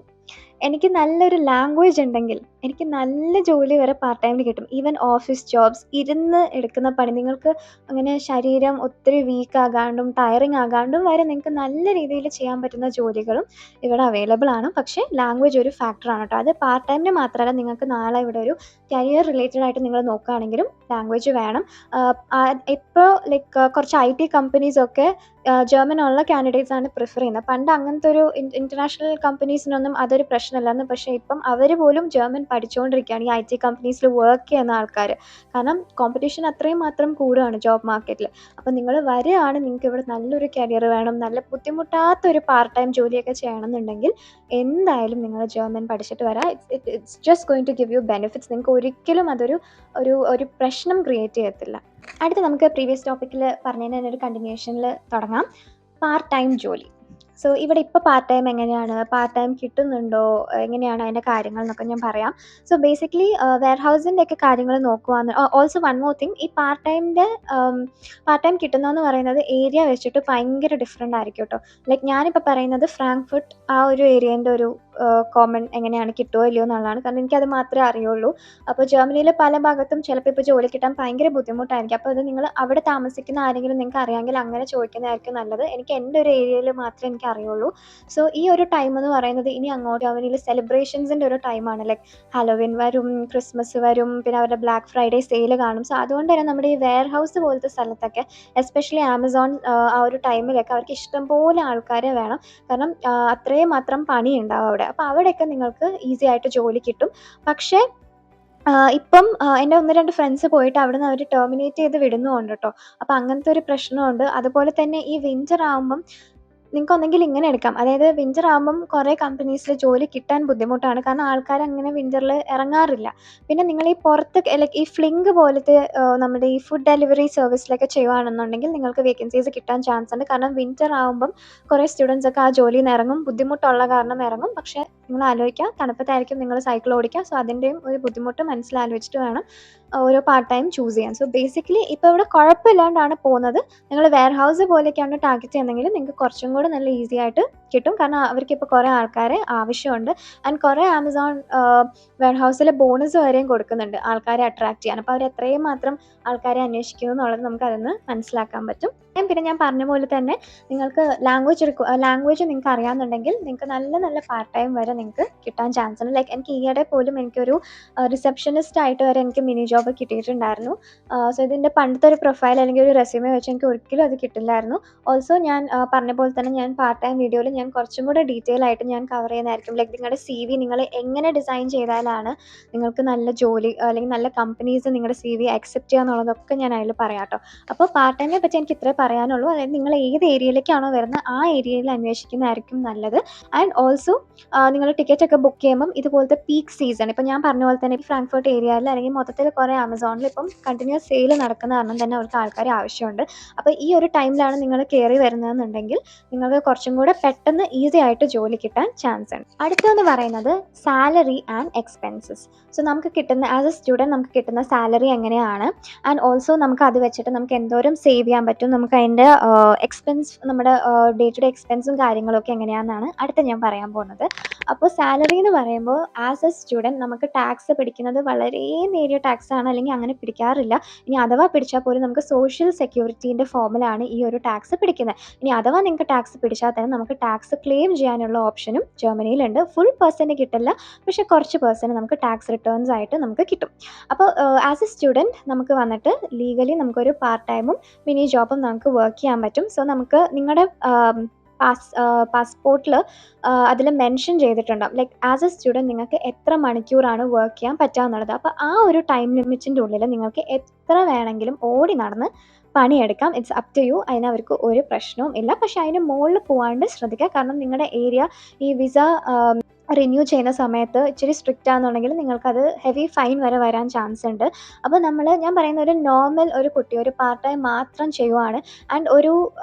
എനിക്ക് നല്ലൊരു ലാംഗ്വേജ് ഉണ്ടെങ്കിൽ എനിക്ക് നല്ല ജോലി വരെ പാർട്ട് ടൈമിന് കിട്ടും. ഈവൻ ഓഫീസ് ജോബ്സ്, ഇരുന്ന് എടുക്കുന്ന പണി, നിങ്ങൾക്ക് അങ്ങനെ ശരീരം ഒത്തിരി വീക്ക് ആകാണ്ടും ടയറിങ് ആകാണ്ടും വരെ നിങ്ങൾക്ക് നല്ല രീതിയിൽ ചെയ്യാൻ പറ്റുന്ന ജോലികളും ഇവിടെ അവൈലബിൾ ആണ്. പക്ഷേ ലാംഗ്വേജ് ഒരു ഫാക്ടറാണ് കേട്ടോ. അത് പാർട്ട് ടൈമിന് മാത്രമല്ല, നിങ്ങൾക്ക് നാളെ ഇവിടെ ഒരു കരിയർ റിലേറ്റഡ് ആയിട്ട് നിങ്ങൾ നോക്കുകയാണെങ്കിലും ലാംഗ്വേജ് വേണം. ഇപ്പോൾ ലൈക്ക് കുറച്ച് IT കമ്പനീസൊക്കെ ജർമ്മൻ ഉള്ള കാൻഡിഡേറ്റ്സാണ് പ്രിഫർ ചെയ്യുന്നത്. പണ്ട് അങ്ങനത്തെ ഒരു ഇൻ്റർനാഷണൽ കമ്പനീസിനൊന്നും അതൊരു പ്രശ്നമല്ലായിരുന്നു. പക്ഷേ ഇപ്പം അവർ പോലും ജർമ്മൻ പഠിച്ചുകൊണ്ടിരിക്കുകയാണ്, ഈ IT കമ്പനീസിൽ വർക്ക് ചെയ്യുന്ന ആൾക്കാർ. കാരണം കോമ്പറ്റീഷൻ അത്രയും മാത്രം കൂടുകയാണ് ജോബ് മാർക്കറ്റിൽ. അപ്പോൾ നിങ്ങൾ വരികയാണ്, നിങ്ങൾക്ക് ഇവിടെ നല്ലൊരു കരിയർ വേണം, നല്ല ബുദ്ധിമുട്ടാത്തൊരു പാർട്ട് ടൈം ജോലിയൊക്കെ ചെയ്യണമെന്നുണ്ടെങ്കിൽ എന്തായാലും നിങ്ങൾ ജർമ്മൻ പഠിച്ചിട്ട് വരാം. It's just going to give you benefits. നിങ്ങൾക്ക് ഒരിക്കലും ഒരു പ്രശ്നം ക്രിയേറ്റ് ചെയ്യത്തില്ല. അടുത്ത് നമുക്ക് പ്രീവിയസ് ടോപ്പിക്കിൽ പറഞ്ഞതിന് തന്നെ ഒരു കണ്ടിന്യൂഷനിൽ തുടങ്ങാം. പാർട്ട് ടൈം ജോലി. സോ ഇവിടെ ഇപ്പോൾ പാർട്ട് ടൈം എങ്ങനെയാണ്, പാർട്ട് ടൈം കിട്ടുന്നുണ്ടോ, എങ്ങനെയാണ് അതിൻ്റെ കാര്യങ്ങൾ എന്നൊക്കെ ഞാൻ പറയാം. സോ ബേസിക്കലി വെയർ ഹൗസിൻ്റെ ഒക്കെ കാര്യങ്ങൾ നോക്കുവാന്ന്. ഓൾസോ വൺ മോർ തിങ്, ഈ പാർട്ട് ടൈം കിട്ടുന്നതെന്ന് പറയുന്നത് ഏരിയ വെച്ചിട്ട് ഭയങ്കര ഡിഫറെൻ്റ് ആയിരിക്കും കേട്ടോ. ലൈക്ക് ഞാനിപ്പോൾ പറയുന്നത് ഫ്രാങ്ക്ഫർട്ട് ആ ഒരു ഏരിയേൻ്റെ ഒരു കോമൺ എങ്ങനെയാണ് കിട്ടുമോ ഇല്ലയോ എന്നുള്ളതാണ്. കാരണം എനിക്കത് മാത്രമേ അറിയുള്ളൂ. അപ്പോൾ ജർമ്മനിയിൽ പല ഭാഗത്തും ചിലപ്പോൾ ഇപ്പോൾ ജോലി കിട്ടാൻ ഭയങ്കര ബുദ്ധിമുട്ടായിരിക്കും. അപ്പോൾ അത് നിങ്ങൾ അവിടെ താമസിക്കുന്ന ആരെങ്കിലും നിങ്ങൾക്ക് അറിയാമെങ്കിൽ അങ്ങനെ ചോദിക്കുന്നതായിരിക്കും നല്ലത്. എനിക്ക് എൻ്റെ ഒരു ഏരിയയിൽ മാത്രമേ എനിക്ക് അറിയുള്ളൂ. സോ ഈ ഒരു ടൈം എന്ന് പറയുന്നത് ഇനി അങ്ങോട്ട് ജർമ്മനിയിൽ സെലിബ്രേഷൻസിൻ്റെ ഒരു ടൈമാണ്. ലൈക്ക് ഹലോവിൻ വരും, ക്രിസ്മസ് വരും, പിന്നെ അവരുടെ ബ്ലാക്ക് ഫ്രൈഡേ സെയിൽ കാണും. സോ അതുകൊണ്ട് തന്നെ നമ്മുടെ ഈ വെയർ ഹൗസ് പോലത്തെ സ്ഥലത്തൊക്കെ എസ്പെഷ്യലി ആമസോൺ ആ ഒരു ടൈമിലൊക്കെ അവർക്ക് ഇഷ്ടംപോലെ ആൾക്കാരെ വേണം. കാരണം അത്രയും മാത്രം പണിയുണ്ടാവും അവിടെ. അപ്പോൾ അവിടെയൊക്കെ നിങ്ങൾക്ക് ഈസി ആയിട്ട് ജോലി കിട്ടും. പക്ഷേ ഇപ്പം എൻ്റെ 1, 2 ഫ്രണ്ട്സ് പോയിട്ട് അവിടുന്ന് അവർ ടെർമിനേറ്റ് ചെയ്ത് വിടുന്നുമുണ്ട് കേട്ടോ. അപ്പോൾ അങ്ങനത്തെ ഒരു പ്രശ്നമുണ്ട്. അതുപോലെ തന്നെ ഈ വിൻ്റർ ആകുമ്പം നിങ്ങൾക്ക് ഒന്നെങ്കിൽ ഇങ്ങനെ എടുക്കാം. അതായത് വിൻ്റർ ആകുമ്പം കുറേ കമ്പനീസിൽ ജോലി കിട്ടാൻ ബുദ്ധിമുട്ടാണ്. കാരണം ആൾക്കാർ അങ്ങനെ വിൻ്ററിൽ ഇറങ്ങാറില്ല. പിന്നെ നിങ്ങൾ ഈ പുറത്ത് ലൈക്ക് ഈ ഫ്ലിങ്ക് പോലത്തെ നമ്മുടെ ഈ ഫുഡ് ഡെലിവറി സർവീസിലൊക്കെ ചെയ്യുകയാണെന്നുണ്ടെങ്കിൽ നിങ്ങൾക്ക് വേക്കൻസീസ് കിട്ടാൻ ചാൻസ് ഉണ്ട്. കാരണം വിൻ്റർ ആകുമ്പം കുറേ സ്റ്റുഡൻസ് ഒക്കെ ആ ജോലിയിൽ നിന്ന് ഇറങ്ങും. ബുദ്ധിമുട്ടുള്ള കാരണം ഇറങ്ങും. പക്ഷേ നിങ്ങൾ ആലോചിക്കുക, തണുപ്പത്തായിരിക്കും നിങ്ങൾ സൈക്കിൾ ഓടിക്കുക. സോ അതിൻ്റെയും ഒരു ബുദ്ധിമുട്ട് മനസ്സിലാലോചിച്ചിട്ട് വേണം ഓരോ പാർട്ട് ടൈം ചൂസ് ചെയ്യാൻ. സോ ബേസിക്കലി ഇപ്പോൾ ഇവിടെ കുഴപ്പമില്ലാണ്ടാണ് പോകുന്നത്. നിങ്ങൾ വെയർ ഹൗസ് പോലെയൊക്കെയാണ് ടാർഗറ്റ് ചെയ്യുന്നതെങ്കിൽ നിങ്ങൾക്ക് കുറച്ചും കൂടെ നല്ല ഈസി ആയിട്ട് കിട്ടും. കാരണം അവർക്കിപ്പോൾ കുറേ ആൾക്കാരെ ആവശ്യമുണ്ട്. ആൻഡ് കുറേ ആമസോൺ വെയർ ഹൗസിൽ ബോണസ് വരെയും കൊടുക്കുന്നുണ്ട് ആൾക്കാരെ അട്രാക്റ്റ് ചെയ്യാൻ. അപ്പോൾ അവർ എത്രയും മാത്രം ആൾക്കാരെ അന്വേഷിക്കുന്നു എന്നുള്ളത് നമുക്ക് അതിന്ന് മനസ്സിലാക്കാൻ പറ്റും. പിന്നെ ഞാൻ പറഞ്ഞ പോലെ തന്നെ നിങ്ങൾക്ക് ലാംഗ്വേജ് നിങ്ങൾക്ക് അറിയാമെന്നുണ്ടെങ്കിൽ നിങ്ങൾക്ക് നല്ല നല്ല പാർട്ട് ടൈം വരെ നിങ്ങൾക്ക് കിട്ടാൻ ചാൻസ് ഉണ്ട്. ലൈക്ക് എനിക്ക് ഈയിടെ പോലും എനിക്കൊരു റിസപ്ഷനിസ്റ്റ് ആയിട്ട് വരെ എനിക്ക് മിനി ജോബ് കിട്ടിയിട്ടുണ്ടായിരുന്നു. സോ ഇതിൻ്റെ പണ്ടത്തെ ഒരു പ്രൊഫൈൽ അല്ലെങ്കിൽ ഒരു റെസ്യൂമേ വെച്ച് എനിക്ക് ഒരിക്കലും അത് കിട്ടില്ലായിരുന്നു. ഓൾസോ ഞാൻ പറഞ്ഞ പോലെ തന്നെ ഞാൻ പാർട്ട് ടൈം വീഡിയോയിൽ ഞാൻ കുറച്ചും കൂടെ ഡീറ്റെയിൽ ആയിട്ട് ഞാൻ കവർ ചെയ്യുന്നതായിരിക്കും. ലൈക്ക് നിങ്ങളുടെ CV നിങ്ങൾ എങ്ങനെ ഡിസൈൻ ചെയ്താലാണ് നിങ്ങൾക്ക് നല്ല ജോലി അല്ലെങ്കിൽ നല്ല കമ്പനീസ് നിങ്ങളുടെ CV അക്സെപ്റ്റ് ചെയ്യുക എന്നുള്ളതൊക്കെ ഞാൻ അതിൽ പറയാം കേട്ടോ. അപ്പോൾ പാർട്ട് ടൈമിനെ പറ്റി എനിക്ക് ഇത്രേ പറയാനുള്ളൂ. അതായത് നിങ്ങൾ ഏത് ഏരിയയിലേക്കാണോ വരുന്നത് ആ ഏരിയയിൽ അന്വേഷിക്കുന്നതായിരിക്കും നല്ലത്. ആൻഡ് ഓൾസോ നിങ്ങൾ ടിക്കറ്റൊക്കെ ബുക്ക് ചെയ്യുമ്പം ഇതുപോലത്തെ പീക്ക് സീസൺ, ഇപ്പം ഞാൻ പറഞ്ഞ പോലെ തന്നെ ഫ്രാങ്ക്ഫർട്ട് ഏരിയയിൽ അല്ലെങ്കിൽ മൊത്തത്തിൽ കുറേ ആമസോണിൽ ഇപ്പം കണ്ടിന്യൂസ് സെയിൽ നടക്കുന്ന കാരണം തന്നെ അവർക്ക് ആൾക്കാരെ ആവശ്യമുണ്ട്. അപ്പോൾ ഈ ഒരു ടൈമിലാണ് നിങ്ങൾ കയറി വരുന്നതെന്നുണ്ടെങ്കിൽ നിങ്ങൾക്ക് കുറച്ചും കൂടെ പെട്ടെന്ന് ഈസി ആയിട്ട് ജോലി കിട്ടാൻ ചാൻസ് ഉണ്ട്. അടുത്തതെന്ന് പറയുന്നത് സാലറി ആൻഡ് എക്സ്പെൻസസ്. സോ നമുക്ക് കിട്ടുന്ന ആസ് എ സ്റ്റുഡൻറ്റ് നമുക്ക് കിട്ടുന്ന സാലറി എങ്ങനെയാണ്, ആൻഡ് ഓൾസോ നമുക്ക് അത് വെച്ചിട്ട് നമുക്ക് എന്തോരം സേവ് ചെയ്യാൻ പറ്റും, നമുക്ക് അതിൻ്റെ എക്സ്പെൻസ് നമ്മുടെ ഡേ ടു ഡേ എക്സ്പെൻസും കാര്യങ്ങളൊക്കെ എങ്ങനെയാണെന്നാണ് അടുത്ത ഞാൻ പറയാൻ പോകുന്നത്. അപ്പോൾ സാലറി എന്ന് പറയുമ്പോൾ ആസ് എ സ്റ്റുഡൻറ്റ് നമുക്ക് ടാക്സ് പിടിക്കുന്നത് വളരെ നേരിയ ടാക്സ് ആണ്, അല്ലെങ്കിൽ അങ്ങനെ പിടിക്കാറില്ല. ഇനി അഥവാ പിടിച്ചാൽ പോലും നമുക്ക് സോഷ്യൽ സെക്യൂരിറ്റീൻ്റെ ഫോമിലാണ് ഈ ഒരു ടാക്സ് പിടിക്കുന്നത്. ഇനി അഥവാ നിങ്ങൾക്ക് ടാക്സ് പിടിച്ചാൽ തന്നെ നമുക്ക് ടാക്സ് ക്ലെയിം ചെയ്യാനുള്ള ഓപ്ഷനും ജർമ്മനിയിലുണ്ട്. ഫുൾ പെർസെൻറ്റ് കിട്ടില്ല, പക്ഷേ കുറച്ച് പെർസെൻറ്റ് നമുക്ക് ടാക്സ് റിട്ടേൺസ് ആയിട്ട് നമുക്ക് കിട്ടും. അപ്പോൾ ആസ് എ സ്റ്റുഡൻറ്റ് നമുക്ക് വന്നിട്ട് ലീഗലി നമുക്കൊരു പാർട്ട് ടൈമും മിനി ജോബും നമുക്ക് വർക്ക് ചെയ്യാൻ പറ്റും. സോ നമുക്ക് നിങ്ങളുടെ പാസ്പോർട്ടിൽ അതിൽ മെൻഷൻ ചെയ്തിട്ടുണ്ടാകും ലൈക്ക് ആസ് എ സ്റ്റുഡൻറ്റ് നിങ്ങൾക്ക് എത്ര മണിക്കൂറാണ് വർക്ക് ചെയ്യാൻ പറ്റുക എന്നുള്ളത്. അപ്പോൾ ആ ഒരു ടൈം ലിമിറ്റിൻ്റെ ഉള്ളിൽ നിങ്ങൾക്ക് എത്ര വേണമെങ്കിലും ഓടി നടന്ന് പണിയെടുക്കാം. It's up to you. അതിന് അവർക്ക് ഒരു പ്രശ്നവും ഇല്ല. പക്ഷേ അതിന് മുകളിൽ പോകാണ്ട് ശ്രദ്ധിക്കുക. കാരണം നിങ്ങളുടെ ഏരിയ ഈ വിസ റിന്യൂ ചെയ്യുന്ന സമയത്ത് ഇച്ചിരി സ്ട്രിക്റ്റ് ആണെന്നുണ്ടെങ്കിൽ നിങ്ങൾക്കത് ഹെവി ഫൈൻ വരെ വരാൻ ചാൻസ് ഉണ്ട്. അപ്പോൾ ഞാൻ പറയുന്ന ഒരു നോർമൽ ഒരു കുട്ടി ഒരു പാർട്ട് ടൈം മാത്രം ചെയ്യുവാണ് ആൻഡ് ഒരു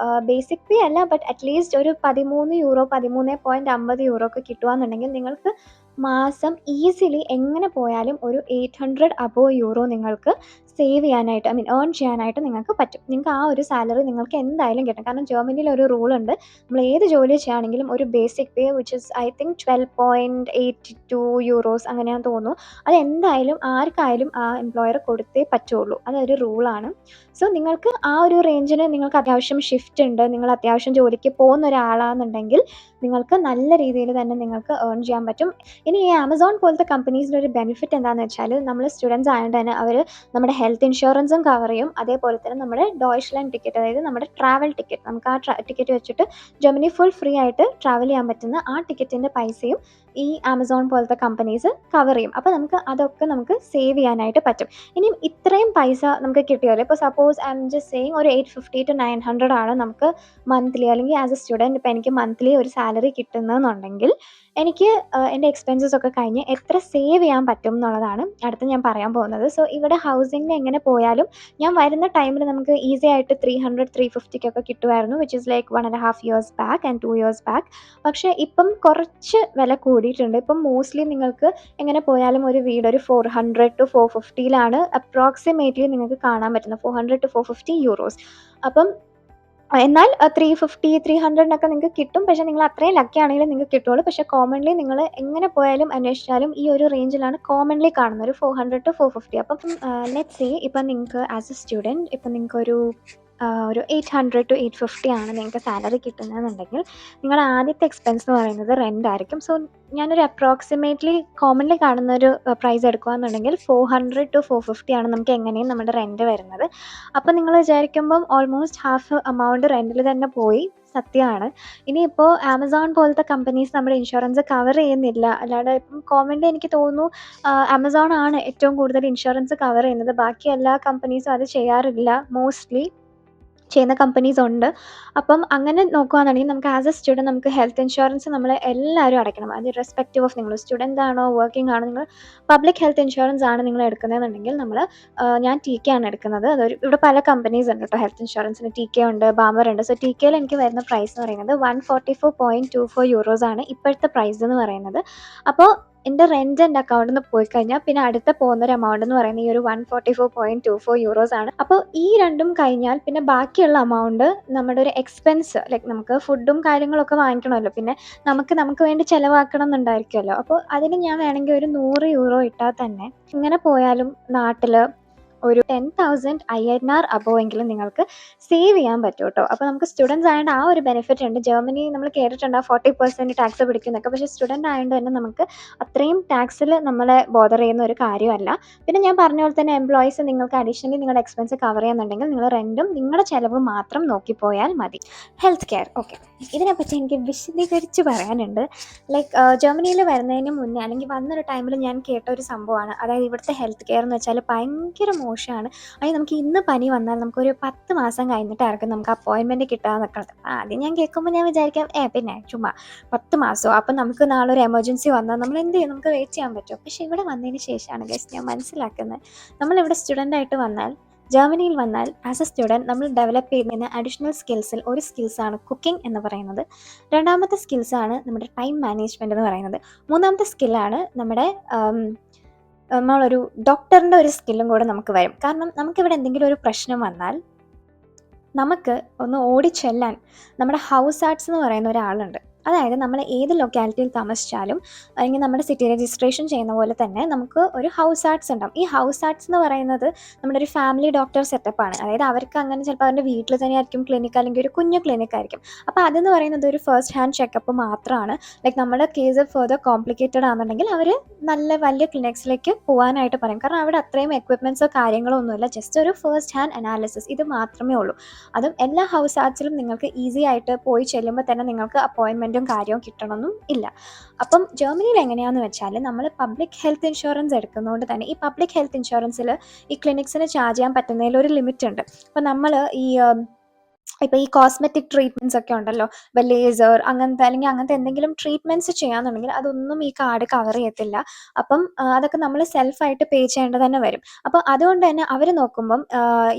ബേസിക് പേ അല്ല, ബട്ട് അറ്റ്ലീസ്റ്റ് ഒരു 13 യൂറോ 13.50 യൂറോ ഒക്കെ കിട്ടുകയെന്നുണ്ടെങ്കിൽ നിങ്ങൾക്ക് മാസം ഈസിലി എങ്ങനെ പോയാലും ഒരു 800 അബോവ് യൂറോ നിങ്ങൾക്ക് സേവ് ചെയ്യാനായിട്ട് ഏൺ ചെയ്യാനായിട്ട് നിങ്ങൾക്ക് പറ്റും. നിങ്ങൾക്ക് ആ ഒരു സാലറി നിങ്ങൾക്ക് എന്തായാലും കിട്ടും. കാരണം ജർമ്മനിയിൽ ഒരു റൂളുണ്ട്, നമ്മൾ ഏത് ജോലി ചെയ്യുകയാണെങ്കിലും ഒരു basic pay which is I think 12.82 euros അങ്ങനെയാണെന്ന് തോന്നുന്നു. അത് എന്തായാലും ആർക്കായാലും ആ എംപ്ലോയർ കൊടുത്തേ പറ്റുള്ളൂ. അതൊരു റൂളാണ്. സോ നിങ്ങൾക്ക് ആ ഒരു റേഞ്ചിന് നിങ്ങൾക്ക് അത്യാവശ്യം ഷിഫ്റ്റ് ഉണ്ട്, നിങ്ങൾ അത്യാവശ്യം ജോലിക്ക് പോകുന്ന ഒരാളാണെന്നുണ്ടെങ്കിൽ നിങ്ങൾക്ക് നല്ല രീതിയിൽ തന്നെ നിങ്ങൾക്ക് ഏൺ ചെയ്യാൻ പറ്റും. ഇനി ഈ ആമസോൺ പോലത്തെ കമ്പനീസിൻ്റെ ഒരു ബെനിഫിറ്റ് എന്താണെന്ന് വെച്ചാൽ നമ്മൾ സ്റ്റുഡൻസ് ആയതുകൊണ്ട് തന്നെ അവർ നമ്മുടെ ഹെൽത്ത് ഇൻഷുറൻസും കവർ ചെയ്യും. അതേപോലെ തന്നെ നമ്മുടെ ഡോയ്ച്ച്ലാൻഡ് ടിക്കറ്റ്, അതായത് നമ്മുടെ ട്രാവൽ ടിക്കറ്റ്, നമുക്ക് ആ ടിക്കറ്റ് വെച്ചിട്ട് ജർമ്മനി ഫുൾ ഫ്രീ ആയിട്ട് ട്രാവൽ ചെയ്യാൻ പറ്റുന്ന ആ ടിക്കറ്റിൻ്റെ പൈസയും ഈ ആമസോൺ പോലത്തെ കമ്പനീസ് കവർ ചെയ്യും. അപ്പോൾ അതൊക്കെ നമുക്ക് സേവ് ചെയ്യാനായിട്ട് പറ്റും. ഇനിയും ഇത്രയും പൈസ നമുക്ക് കിട്ടിയാൽ ഇപ്പോൾ suppose I am just saying ഒരു 850 to 900 ആണ് നമുക്ക് മന്ത്ലി, അല്ലെങ്കിൽ ആസ് എ സ്റ്റുഡൻറ്റ് ഇപ്പോൾ എനിക്ക് മന്ത്ലി ഒരു സാലറി കിട്ടുന്നതെന്നുണ്ടെങ്കിൽ എനിക്ക് എൻ്റെ എക്സ്പെൻസസ് ഒക്കെ കഴിഞ്ഞ് എത്ര സേവ് ചെയ്യാൻ പറ്റും എന്നുള്ളതാണ് അടുത്ത് ഞാൻ പറയാൻ പോകുന്നത്. സോ ഇവിടെ ഹൗസിങ്ങിന് എങ്ങനെ പോയാലും ഞാൻ വരുന്ന ടൈമിൽ നമുക്ക് ഈസി ആയിട്ട് 300-350 കിട്ടുമായിരുന്നു, which is like 1.5 years back and 2 years back. പക്ഷേ ഇപ്പം കുറച്ച് വില കൂടിയിട്ടുണ്ട്. ഇപ്പം മോസ്റ്റ്ലി നിങ്ങൾക്ക് എങ്ങനെ പോയാലും ഒരു വീട് ഒരു 400 to 450 അപ്രോക്സിമേറ്റ്ലി നിങ്ങൾക്ക് കാണാൻ പറ്റുന്നത്, 400 to 450 യൂറോസ്. അപ്പം എന്നാൽ 350-300 നിങ്ങൾക്ക് കിട്ടും. പക്ഷേ നിങ്ങൾ അത്രയും ലക്കി ആണെങ്കിൽ നിങ്ങൾക്ക് കിട്ടുള്ളൂ. പക്ഷേ കോമൺലി നിങ്ങൾ എങ്ങനെ പോയാലും അന്വേഷിച്ചാലും ഈ ഒരു റേഞ്ചിലാണ് കോമൺലി കാണുന്നത്, ഒരു 400 to 450. അപ്പം ലെറ്റ്സ് സേ ഇപ്പം നിങ്ങൾക്ക് ആസ് എ സ്റ്റുഡൻറ്റ് ഇപ്പം നിങ്ങൾക്കൊരു ഒരു 800 to 850 ആണ് നിങ്ങൾക്ക് സാലറി കിട്ടുന്നതെന്നുണ്ടെങ്കിൽ നിങ്ങളുടെ ആദ്യത്തെ എക്സ്പെൻസ് എന്ന് പറയുന്നത് റെൻ്റ് ആയിരിക്കും. സോ ഞാനൊരു അപ്രോക്സിമേറ്റ്ലി കോമൺലി കാണുന്ന ഒരു പ്രൈസ് എടുക്കുകയെന്നുണ്ടെങ്കിൽ 400 to 450 ആണ് നമുക്ക് എങ്ങനെയും നമ്മുടെ റെൻ്റ് വരുന്നത്. അപ്പോൾ നിങ്ങൾ വിചാരിക്കുമ്പം ഓൾമോസ്റ്റ് ഹാഫ് എമൗണ്ട് റെൻറ്റിൽ തന്നെ പോയി, സത്യമാണ്. ഇനിയിപ്പോൾ ആമസോൺ പോലത്തെ കമ്പനീസ് നമ്മുടെ ഇൻഷുറൻസ് കവർ ചെയ്യുന്നില്ല. അല്ലാതെ ഇപ്പം കോമൺലി എനിക്ക് തോന്നുന്നു ആമസോൺ ആണ് ഏറ്റവും കൂടുതൽ ഇൻഷുറൻസ് കവർ ചെയ്യുന്നത്. ബാക്കി എല്ലാ കമ്പനീസും അത് ചെയ്യാറില്ല. മോസ്റ്റ്ലി ചെയ്യുന്ന കമ്പനീസ് ഉണ്ട്. അപ്പം അങ്ങനെ നോക്കുകയാണെന്നുണ്ടെങ്കിൽ നമുക്ക് ആസ് എ സ്റ്റുഡൻറ്റ് നമുക്ക് ഹെൽത്ത് ഇൻഷുറൻസ് നമ്മൾ എല്ലാവരും അടയ്ക്കണം. അത് ഇറസ്പെക്റ്റീവ് ഓഫ് നിങ്ങൾ സ്റ്റുഡൻ്റ് ആണോ വർക്കിംഗ് ആണോ, നിങ്ങൾ പബ്ലിക് ഹെൽത്ത് ഇൻഷുറൻസ് ആണ് നിങ്ങൾ എടുക്കുന്നതെന്നുണ്ടെങ്കിൽ നമ്മൾ ഞാൻ ടി കെ ആണ് എടുക്കുന്നത്. ഇവിടെ പല കമ്പനീസ് ഉണ്ട് കേട്ടോ ഹെൽത്ത് ഇൻഷുറൻസിന്. ടി കെ ഉണ്ട്, ബാമർ ഉണ്ട്. സോ ടി കെയിൽ എനിക്ക് വരുന്ന പ്രൈസ് എന്ന് പറയുന്നത് 144.24 euros ആണ് ഇപ്പോഴത്തെ പ്രൈസ് എന്ന് പറയുന്നത്. അപ്പോൾ എൻ്റെ റെൻ്റ് എൻ്റെ അക്കൗണ്ടിൽ നിന്ന് പോയി കഴിഞ്ഞാൽ പിന്നെ അടുത്ത പോകുന്നൊരു എമൗണ്ട് എന്ന് പറയുന്നത് ഈ ഒരു 144.24 euros ആണ്. അപ്പോൾ ഈ രണ്ടും കഴിഞ്ഞാൽ പിന്നെ ബാക്കിയുള്ള എമൗണ്ട് നമ്മുടെ ഒരു എക്സ്പെൻസ്, ലൈക്ക് നമുക്ക് ഫുഡും കാര്യങ്ങളൊക്കെ വാങ്ങിക്കണമല്ലോ, പിന്നെ നമുക്ക് വേണ്ടി ചിലവാക്കണം എന്നുണ്ടായിരിക്കുമല്ലോ. അപ്പോൾ അതിന് ഞാൻ വേണമെങ്കിൽ ഒരു 100 euro ഇട്ടാൽ തന്നെ ഇങ്ങനെ പോയാലും നാട്ടിൽ ഒരു 10,000 INR അബോവ് എങ്കിലും നിങ്ങൾക്ക് സേവ് ചെയ്യാൻ പറ്റും കേട്ടോ. അപ്പോൾ നമുക്ക് സ്റ്റുഡൻസ് ആയതുകൊണ്ട് ആ ഒരു ബെനിഫിറ്റ് ഉണ്ട്. ജർമ്മനി നമ്മൾ കേട്ടിട്ടുണ്ട് 40% ടാക്സ് പിടിക്കുന്നൊക്കെ. പക്ഷേ സ്റ്റുഡൻ്റ് ആയതുകൊണ്ട് തന്നെ നമുക്ക് അത്രയും ടാക്സിൽ നമ്മളെ ബോദർ ചെയ്യുന്ന ഒരു കാര്യമല്ല. പിന്നെ ഞാൻ പറഞ്ഞ പോലെ തന്നെ എംപ്ലോയീസ് നിങ്ങൾക്ക് അഡീഷണലി നിങ്ങളുടെ എക്സ്പെൻസ് കവർ ചെയ്യുന്നുണ്ടെങ്കിൽ നിങ്ങൾ റെൻറ്റും നിങ്ങളുടെ ചിലവ് മാത്രം നോക്കിപ്പോയാൽ മതി. ഹെൽത്ത് കെയർ, ഓക്കെ, ഇതിനെപ്പറ്റി എനിക്ക് വിശദീകരിച്ച് പറയാനുണ്ട്. ലൈക്ക് ജർമ്മനിയിൽ വരുന്നതിന് മുന്നേ അല്ലെങ്കിൽ വന്നൊരു ടൈമിൽ ഞാൻ കേട്ട ഒരു സംഭവമാണ്. അതായത് ഇവിടുത്തെ ഹെൽത്ത് കെയർ എന്ന് വെച്ചാൽ ഭയങ്കര മോശമാണ്. അതിന് നമുക്ക് ഇന്ന് പനി വന്നാൽ നമുക്കൊരു 10 മാസം കഴിഞ്ഞിട്ടായിരിക്കും നമുക്ക് അപ്പോയിൻമെൻറ്റ് കിട്ടാൻ നിൽക്കുന്നത്. ആദ്യം ഞാൻ കേൾക്കുമ്പോൾ ഞാൻ വിചാരിക്കാം പിന്നെ ചുമ്മാ 10 മാസമോ, അപ്പം നമുക്ക് നാളെ ഒരു എമർജൻസി വന്നാൽ നമ്മൾ എന്ത് ചെയ്യും, നമുക്ക് വെയിറ്റ് ചെയ്യാൻ പറ്റുമോ? പക്ഷേ ഇവിടെ വന്നതിന് ശേഷമാണ് ഗൈസ് ഞാൻ മനസ്സിലാക്കുന്നത്, നമ്മളിവിടെ സ്റ്റുഡൻ്റായിട്ട് വന്നാൽ, ജർമ്മനിയിൽ വന്നാൽ ആസ് എ സ്റ്റുഡൻറ്റ് നമ്മൾ ഡെവലപ്പ് ചെയ്യുന്ന അഡീഷണൽ സ്കിൽസിൽ ഒരു സ്കിൽസാണ് കുക്കിംഗ് എന്ന് പറയുന്നത്. രണ്ടാമത്തെ സ്കിൽസാണ് നമ്മുടെ ടൈം മാനേജ്മെൻറ്റ് എന്ന് പറയുന്നത്. മൂന്നാമത്തെ സ്കില്ലാണ് നമ്മുടെ നമ്മളൊരു ഡോക്ടറിൻ്റെ ഒരു സ്കില്ലും കൂടെ നമുക്ക് വരും. കാരണം നമുക്കിവിടെ എന്തെങ്കിലും ഒരു പ്രശ്നം വന്നാൽ നമുക്ക് ഒന്ന് ഓടിച്ചെല്ലാൻ നമ്മുടെ ഹൗസ് ആർട്സ് എന്ന് പറയുന്ന ഒരാളുണ്ട്. അതായത് നമ്മൾ ഏത് ലൊക്കാലിറ്റിയിൽ താമസിച്ചാലും അല്ലെങ്കിൽ നമ്മുടെ സിറ്റി രജിസ്ട്രേഷൻ ചെയ്യുന്ന പോലെ തന്നെ നമുക്ക് ഒരു ഹൗസ് ആർട്സ് ഉണ്ടാവും. ഈ ഹൗസ് ആർട്സ് എന്ന് പറയുന്നത് നമ്മുടെ ഒരു ഫാമിലി ഡോക്ടർ സെറ്റപ്പാണ്. അതായത് അവർക്ക് അങ്ങനെ ചിലപ്പോൾ അവരുടെ വീട്ടിൽ തന്നെ ആയിരിക്കും ക്ലിനിക്ക്, അല്ലെങ്കിൽ ഒരു കുഞ്ഞു ക്ലിനിക്ക് ആയിരിക്കും. അപ്പോൾ അതെന്ന് പറയുന്നത് ഒരു ഫസ്റ്റ് ഹാൻഡ് ചെക്കപ്പ് മാത്രമാണ്. ലൈക്ക് നമ്മുടെ കേസ് ഫെർദർ കോംപ്ലിക്കേറ്റഡ് ആണെന്നുണ്ടെങ്കിൽ അവർ നല്ല വലിയ ക്ലിനിക്സിലേക്ക് പോകാനായിട്ട് പറയും. കാരണം അവിടെ അത്രയും എക്വിപ്മെൻറ്റ്സോ കാര്യങ്ങളോ ഒന്നുമില്ല, ജസ്റ്റ് ഒരു ഫസ്റ്റ് ഹാൻഡ് അനാലിസിസ് ഇത് മാത്രമേ ഉള്ളൂ. അതും എല്ലാ ഹൗസ് ആർട്സിലും നിങ്ങൾക്ക് ഈസി ആയിട്ട് പോയി ചെല്ലുമ്പോൾ തന്നെ നിങ്ങൾക്ക് അപ്പോയിൻമെൻറ്റും കാര്യവും കിട്ടണമെന്നും ഇല്ല. അപ്പം ജർമ്മനിയിൽ എങ്ങനെയാണെന്ന് വെച്ചാൽ നമ്മൾ പബ്ലിക് ഹെൽത്ത് ഇൻഷുറൻസ് എടുക്കുന്നതുകൊണ്ട് തന്നെ ഈ പബ്ലിക് ഹെൽത്ത് ഇൻഷുറൻസിൽ ഈ ക്ലിനിക്സിന് ചാർജ് ചെയ്യാൻ പറ്റുന്നതിൽ ഒരു ലിമിറ്റ് ഉണ്ട്. അപ്പോൾ നമ്മൾ ഇപ്പോൾ ഈ കോസ്മെറ്റിക് ട്രീറ്റ്മെൻറ്റ്സ് ഒക്കെ ഉണ്ടല്ലോ, ഇപ്പോൾ ലേസർ അങ്ങനത്തെ എന്തെങ്കിലും ട്രീറ്റ്മെൻറ്റ്സ് ചെയ്യാന്നുണ്ടെങ്കിൽ അതൊന്നും ഈ കാർഡ് കവർ ചെയ്യത്തില്ല. അപ്പം അതൊക്കെ നമ്മൾ സെൽഫായിട്ട് പേ ചെയ്യേണ്ടത് തന്നെ വരും. അപ്പോൾ അതുകൊണ്ട് തന്നെ അവർ നോക്കുമ്പം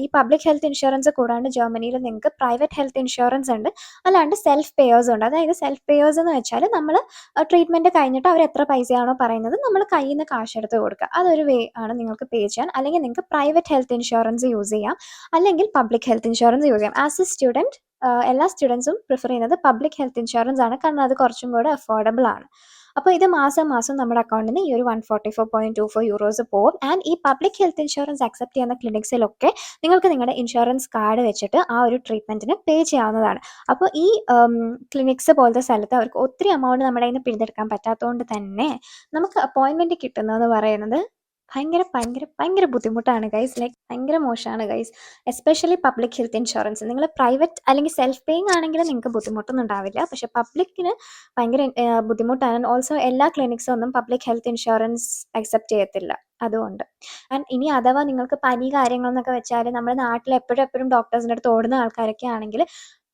ഈ പബ്ലിക് ഹെൽത്ത് ഇൻഷുറൻസ് കൂടാണ്ട് ജർമ്മനിയിൽ നിങ്ങൾക്ക് പ്രൈവറ്റ് ഹെൽത്ത് ഇൻഷുറൻസ് ഉണ്ട്, അല്ലാണ്ട് സെൽഫ് പേയേഴ്സ് ഉണ്ട്. അതായത് സെൽഫ് പേയേഴ്സ് എന്ന് വെച്ചാൽ നമ്മൾ ട്രീറ്റ്മെൻറ്റ് കഴിഞ്ഞിട്ട് അവർ എത്ര പൈസയാണോ പറയുന്നത് നമ്മൾ കയ്യിൽ നിന്ന് കാശെടുത്ത് കൊടുക്കുക. അതൊരു വേ ആണ് നിങ്ങൾക്ക് പേ ചെയ്യാൻ. അല്ലെങ്കിൽ നിങ്ങൾക്ക് പ്രൈവറ്റ് ഹെൽത്ത് ഇൻഷുറൻസ് യൂസ് ചെയ്യാം, അല്ലെങ്കിൽ പബ്ലിക് ഹെൽത്ത് ഇൻഷുറൻസ് യൂസ് ചെയ്യാം. ആസ് എ സ്റ്റുഡൻറ്റ് എല്ലാ സ്റ്റുഡൻസും പ്രിഫർ ചെയ്യുന്നത് പബ്ലിക് ഹെൽത്ത് ഇൻഷുറൻസ് ആണ്. കാരണം അത് കുറച്ചും കൂടെ അഫോർഡബിൾ ആണ്. അപ്പോൾ ഇത് മാസം നമ്മുടെ അക്കൗണ്ടിൽ നിന്ന് ഈ ഒരു 144.24 euros പോകും. ആൻഡ് ഈ പബ്ലിക് ഹെൽത്ത് ഇൻഷുറൻസ് അക്സെപ്റ്റ് ചെയ്യുന്ന ക്ലിനിക്സിലൊക്കെ നിങ്ങൾക്ക് നിങ്ങളുടെ ഇൻഷുറൻസ് കാർഡ് വെച്ചിട്ട് ആ ഒരു ട്രീറ്റ്മെൻറ്റിന് പേ ചെയ്യാവുന്നതാണ്. അപ്പോൾ ഈ ക്ലിനിക്സ് പോലത്തെ സ്ഥലത്ത് അവർക്ക് ഒത്തിരി എമൗണ്ട് നമ്മുടെ കയ്യിൽ നിന്ന് പിടിച്ചെടുക്കാൻ പറ്റാത്തതുകൊണ്ട് തന്നെ നമുക്ക് അപ്പോയിൻമെൻറ്റ് കിട്ടുന്നതെന്ന് പറയുന്നത് ഭയങ്കര ബുദ്ധിമുട്ടാണ് ഗൈസ്. ലൈക്ക് ഭയങ്കര മോശമാണ് guys. Especially public health insurance. നിങ്ങൾ പ്രൈവറ്റ് അല്ലെങ്കിൽ സെൽഫ് പേയിങ് ആണെങ്കിൽ നിങ്ങൾക്ക് ബുദ്ധിമുട്ടൊന്നും ഉണ്ടാവില്ല. പക്ഷേ പബ്ലിക്കിന് ഭയങ്കര ബുദ്ധിമുട്ടാണ്. ഓൾസോ എല്ലാ ക്ലിനിക്സും ഒന്നും പബ്ലിക് ഹെൽത്ത് ഇൻഷുറൻസ് അക്സെപ്റ്റ് ചെയ്യത്തില്ല. അതുകൊണ്ട് ഇനി അഥവാ നിങ്ങൾക്ക് പനി കാര്യങ്ങളെന്നൊക്കെ വെച്ചാൽ നമ്മുടെ നാട്ടിൽ എപ്പോഴും ഡോക്ടേഴ്സിൻ്റെ അടുത്ത് ഓടുന്ന ആൾക്കാരൊക്കെ ആണെങ്കിൽ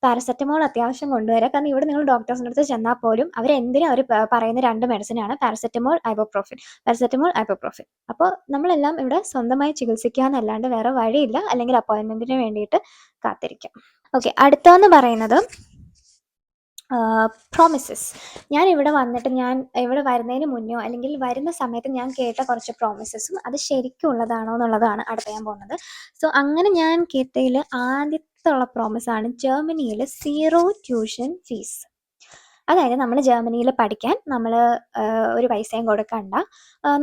പാരസെറ്റമോൾ അത്യാവശ്യം കൊണ്ടുവരിക. കാരണം ഇവിടെ നിങ്ങൾ ഡോക്ടേഴ്സിൻ്റെ അടുത്ത് ചെന്നാൽ പോലും അവരെന്തിനും അവർ പറയുന്ന 2 മെഡിസിനാണ് പാരസെറ്റമോൾ, ഐബോപ്രോഫിൻ. അപ്പോൾ നമ്മളെല്ലാം ഇവിടെ സ്വന്തമായി ചികിത്സിക്കുക എന്നല്ലാണ്ട് വേറെ വഴിയില്ല. അല്ലെങ്കിൽ അപ്പോയിൻമെൻറ്റിന് വേണ്ടിയിട്ട് കാത്തിരിക്കാം. ഓക്കെ, അടുത്തതെന്ന് പറയുന്നത് പ്രോമിസസ്. ഞാൻ ഇവിടെ വരുന്നതിന് മുന്നോ അല്ലെങ്കിൽ വരുന്ന സമയത്ത് ഞാൻ കേട്ട കുറച്ച് പ്രോമിസസും അത് ശരിക്കും ഉള്ളതാണോ എന്നുള്ളതാണ് അടുത്ത ഞാൻ പോകുന്നത്. സോ അങ്ങനെ ഞാൻ കേട്ടതിൽ ആദ്യത്തെ ഉള്ള പ്രോമിസാണ് ജർമ്മനിയിൽ 0 ട്യൂഷൻ ഫീസ്. അതായത് നമ്മൾ ജർമ്മനിയിൽ പഠിക്കാൻ നമ്മൾ ഒരു പൈസയും കൊടുക്കണ്ട.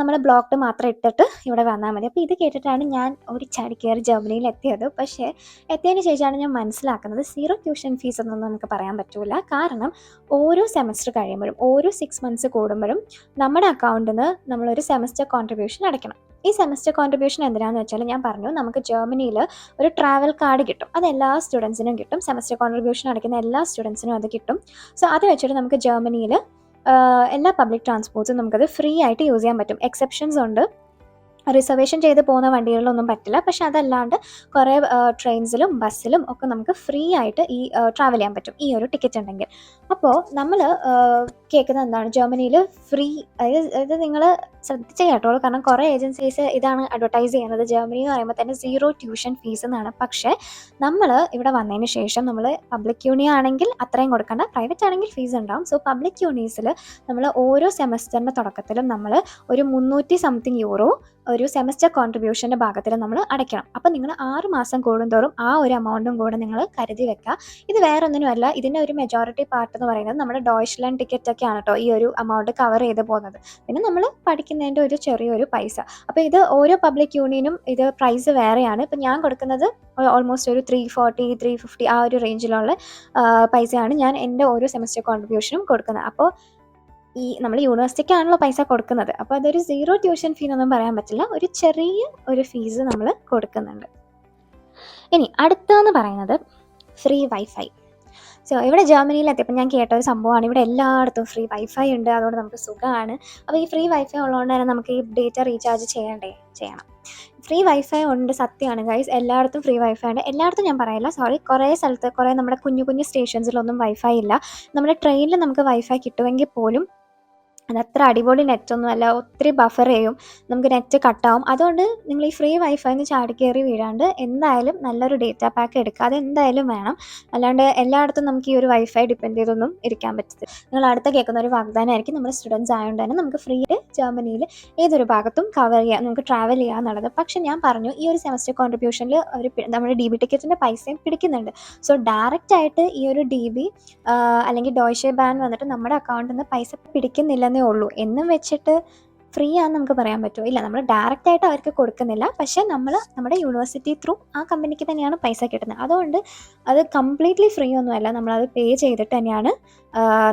നമ്മൾ ബ്ലോക്ക്ഡ് മാത്രം ഇട്ടിട്ട് ഇവിടെ വന്നാൽ മതി. അപ്പോൾ ഇത് കേട്ടിട്ടാണ് ഞാൻ ഓടിച്ചാടി കയറി ജർമ്മനിയിൽ എത്തിയത്. പക്ഷേ എത്തിയതിന് ശേഷമാണ് ഞാൻ മനസ്സിലാക്കുന്നത് സീറോ ട്യൂഷൻ ഫീസ് എന്നൊന്നും നമുക്ക് പറയാൻ പറ്റില്ല. കാരണം ഓരോ സെമസ്റ്റർ കഴിയുമ്പോഴും ഓരോ 6 മന്ത്സ് കൂടുമ്പോഴും നമ്മുടെ അക്കൗണ്ടിൽ നിന്ന് നമ്മളൊരു സെമസ്റ്റർ കോൺട്രിബ്യൂഷൻ അടയ്ക്കണം. ഈ സെമസ്റ്റർ കോൺട്രിബ്യൂഷൻ എന്തിനാണെന്ന് വെച്ചാൽ ഞാൻ പറഞ്ഞു നമുക്ക് ജർമ്മനിയിൽ ഒരു ട്രാവൽ കാർഡ് കിട്ടും. അത് എല്ലാ സ്റ്റുഡൻസിനും കിട്ടും. സെമസ്റ്റർ കോൺട്രിബ്യൂഷൻ അടയ്ക്കുന്ന എല്ലാ സ്റ്റുഡൻസിനും അത് കിട്ടും. സോ അത് വെച്ചിട്ട് നമുക്ക് ജർമ്മനിയിൽ എല്ലാ പബ്ലിക് ട്രാൻസ്പോർട്ട്സും നമുക്കത് ഫ്രീ ആയിട്ട് യൂസ് ചെയ്യാൻ പറ്റും. എക്സെപ്ഷൻസ് ഉണ്ട്. റിസർവേഷൻ ചെയ്ത് പോകുന്ന വണ്ടികളിലൊന്നും പറ്റില്ല. പക്ഷെ അതല്ലാണ്ട് കുറേ ട്രെയിൻസിലും ബസ്സിലും ഒക്കെ നമുക്ക് ഫ്രീ ആയിട്ട് ഈ ട്രാവൽ ചെയ്യാൻ പറ്റും ഈ ഒരു ടിക്കറ്റ് ഉണ്ടെങ്കിൽ. അപ്പോൾ നമ്മൾ കേൾക്കുന്നത് എന്താണ്, ജർമ്മനിയിൽ ഫ്രീ, അതായത് നിങ്ങൾ ശ്രദ്ധിച്ച് കേട്ടോളൂ. കാരണം കുറേ ഏജൻസീസ് ഇതാണ് അഡ്വർടൈസ് ചെയ്യുന്നത്, ജർമ്മനി എന്ന് പറയുമ്പോൾ തന്നെ സീറോ ട്യൂഷൻ ഫീസ് എന്നാണ്. പക്ഷേ നമ്മൾ ഇവിടെ വന്നതിന് ശേഷം നമ്മൾ പബ്ലിക് യൂണി ആണെങ്കിൽ അത്രയും കൊടുക്കേണ്ട, പ്രൈവറ്റ് ആണെങ്കിൽ ഫീസ് ഉണ്ടാവും. സോ പബ്ലിക് യൂണീസിൽ നമ്മൾ ഓരോ സെമസ്റ്ററിൻ്റെ തുടക്കത്തിലും നമ്മൾ ഒരു 300 സംതിങ് യൂറോ ഒരു സെമസ്റ്റർ കോൺട്രിബ്യൂഷൻ്റെ ഭാഗത്തിൽ നമ്മൾ അടയ്ക്കണം. അപ്പോൾ നിങ്ങൾ 6 മാസം കൂടുന്തോറും ആ ഒരു എമൗണ്ടും കൂടെ നിങ്ങൾ കരുതി വെക്കുക. ഇത് വേറെ ഒന്നിനുമല്ല, ഇതിൻ്റെ ഒരു മെജോറിറ്റി പാർട്ട് എന്ന് പറയുന്നത് നമ്മുടെ ഡോയ്ച്ച്ലാൻഡ് ടിക്കറ്റ് ഒക്കെയാണ് കേട്ടോ ഈ ഒരു എമൗണ്ട് കവർ ചെയ്ത് പോകുന്നത്. പിന്നെ നമ്മൾ പഠിക്കുന്നതിൻ്റെ ഒരു ചെറിയൊരു പൈസ. അപ്പോൾ ഇത് ഓരോ പബ്ലിക് യൂണിയനും ഇത് പ്രൈസ് വേറെയാണ്. ഇപ്പോൾ ഞാൻ കൊടുക്കുന്നത് ഓൾമോസ്റ്റ് ഒരു 340 350 ആ ഒരു റേഞ്ചിലുള്ള പൈസയാണ് ഞാൻ എൻ്റെ ഓരോ സെമസ്റ്റർ കോൺട്രിബ്യൂഷനും കൊടുക്കുന്നത്. അപ്പോൾ ഈ നമ്മൾ യൂണിവേഴ്സിറ്റിക്കാണല്ലോ പൈസ കൊടുക്കുന്നത്. അപ്പോൾ അതൊരു സീറോ ട്യൂഷൻ ഫീ എന്നൊന്നും പറയാൻ പറ്റില്ല, ഒരു ചെറിയ ഒരു ഫീസ് നമ്മൾ കൊടുക്കുന്നുണ്ട്. ഇനി അടുത്തതെന്ന് പറയുന്നത് ഫ്രീ വൈഫൈ. സോ ഇവിടെ ജർമ്മനിയിൽ എത്തിയപ്പോൾ ഞാൻ കേട്ട ഒരു സംഭവമാണ്, ഇവിടെ എല്ലായിടത്തും ഫ്രീ വൈഫൈ ഉണ്ട്, അതുകൊണ്ട് നമുക്ക് സുഖമാണ്. അപ്പോൾ ഈ ഫ്രീ വൈഫൈ ഉള്ളതുകൊണ്ട് തന്നെ നമുക്ക് ഈ ഡേറ്റ റീചാർജ് ചെയ്യണം. ഫ്രീ വൈഫൈ ഉണ്ട്, സത്യമാണ് ഗൈസ്, എല്ലായിടത്തും ഫ്രീ വൈഫൈ ഉണ്ട്. എല്ലായിടത്തും ഞാൻ പറയില്ല, സോറി, കുറേ സ്ഥലത്ത് കുറേ നമ്മുടെ കുഞ്ഞു കുഞ്ഞു സ്റ്റേഷൻസിലൊന്നും വൈഫൈ ഇല്ല. നമ്മുടെ ട്രെയിനിൽ നമുക്ക് വൈഫൈ കിട്ടുമെങ്കിൽ പോലും അതത്ര അടിപൊളി നെറ്റൊന്നുമല്ല, ഒത്തിരി ബഫർ ചെയ്യും, നമുക്ക് നെറ്റ് കട്ടാവും. അതുകൊണ്ട് നിങ്ങൾ ഈ ഫ്രീ വൈഫൈന്ന് ചാടിക്കയറി വീഴാണ്ട് എന്തായാലും നല്ലൊരു ഡേറ്റ പാക്ക് എടുക്കുക, അത് എന്തായാലും വേണം. അല്ലാണ്ട് എല്ലായിടത്തും നമുക്ക് ഈ ഒരു വൈഫൈ ഡിപ്പെൻഡ് ചെയ്തൊന്നും ഇരിക്കാൻ പറ്റത്തില്ല. നിങ്ങൾ അടുത്ത കേൾക്കുന്ന ഒരു വാഗ്ദാനമായിരിക്കും, നമ്മുടെ സ്റ്റുഡൻസ് ആയതുകൊണ്ട് തന്നെ നമുക്ക് ഫ്രീ ആയിട്ട് ജർമ്മനിയിൽ ഏതൊരു ഭാഗത്തും കവർ ചെയ്യാം, നമുക്ക് ട്രാവൽ ചെയ്യാമെന്നുള്ളത്. പക്ഷെ ഞാൻ പറഞ്ഞു ഈ ഒരു സെമസ്റ്റർ കോൺട്രിബ്യൂഷനിൽ ഒരു നമ്മുടെ DB ടിക്കറ്റിൻ്റെ പൈസയും പിടിക്കുന്നുണ്ട്. സോ ഡയറക്റ്റ് ആയിട്ട് ഈ ഒരു DB അല്ലെങ്കിൽ ഡോയ്ഷെ ബാൻ വന്നിട്ട് നമ്മുടെ അക്കൗണ്ടിൽ നിന്ന് പൈസ പിടിക്കുന്നില്ലെന്നേ ഉള്ളൂ. എന്നും വെച്ചിട്ട് ഫ്രീ ആണെന്ന് നമുക്ക് പറയാൻ പറ്റുമോ? ഇല്ല, നമ്മൾ ഡയറക്റ്റ് ആയിട്ട് അവർക്ക് കൊടുക്കുന്നില്ല. പക്ഷേ നമ്മൾ നമ്മുടെ യൂണിവേഴ്സിറ്റി ത്രൂ ആ കമ്പനിക്ക് തന്നെയാണ് പൈസ കിട്ടുന്നത്. അതുകൊണ്ട് അത് കംപ്ലീറ്റ്ലി ഫ്രീ ഒന്നുമല്ല, നമ്മളത് പേ ചെയ്തിട്ട് തന്നെയാണ്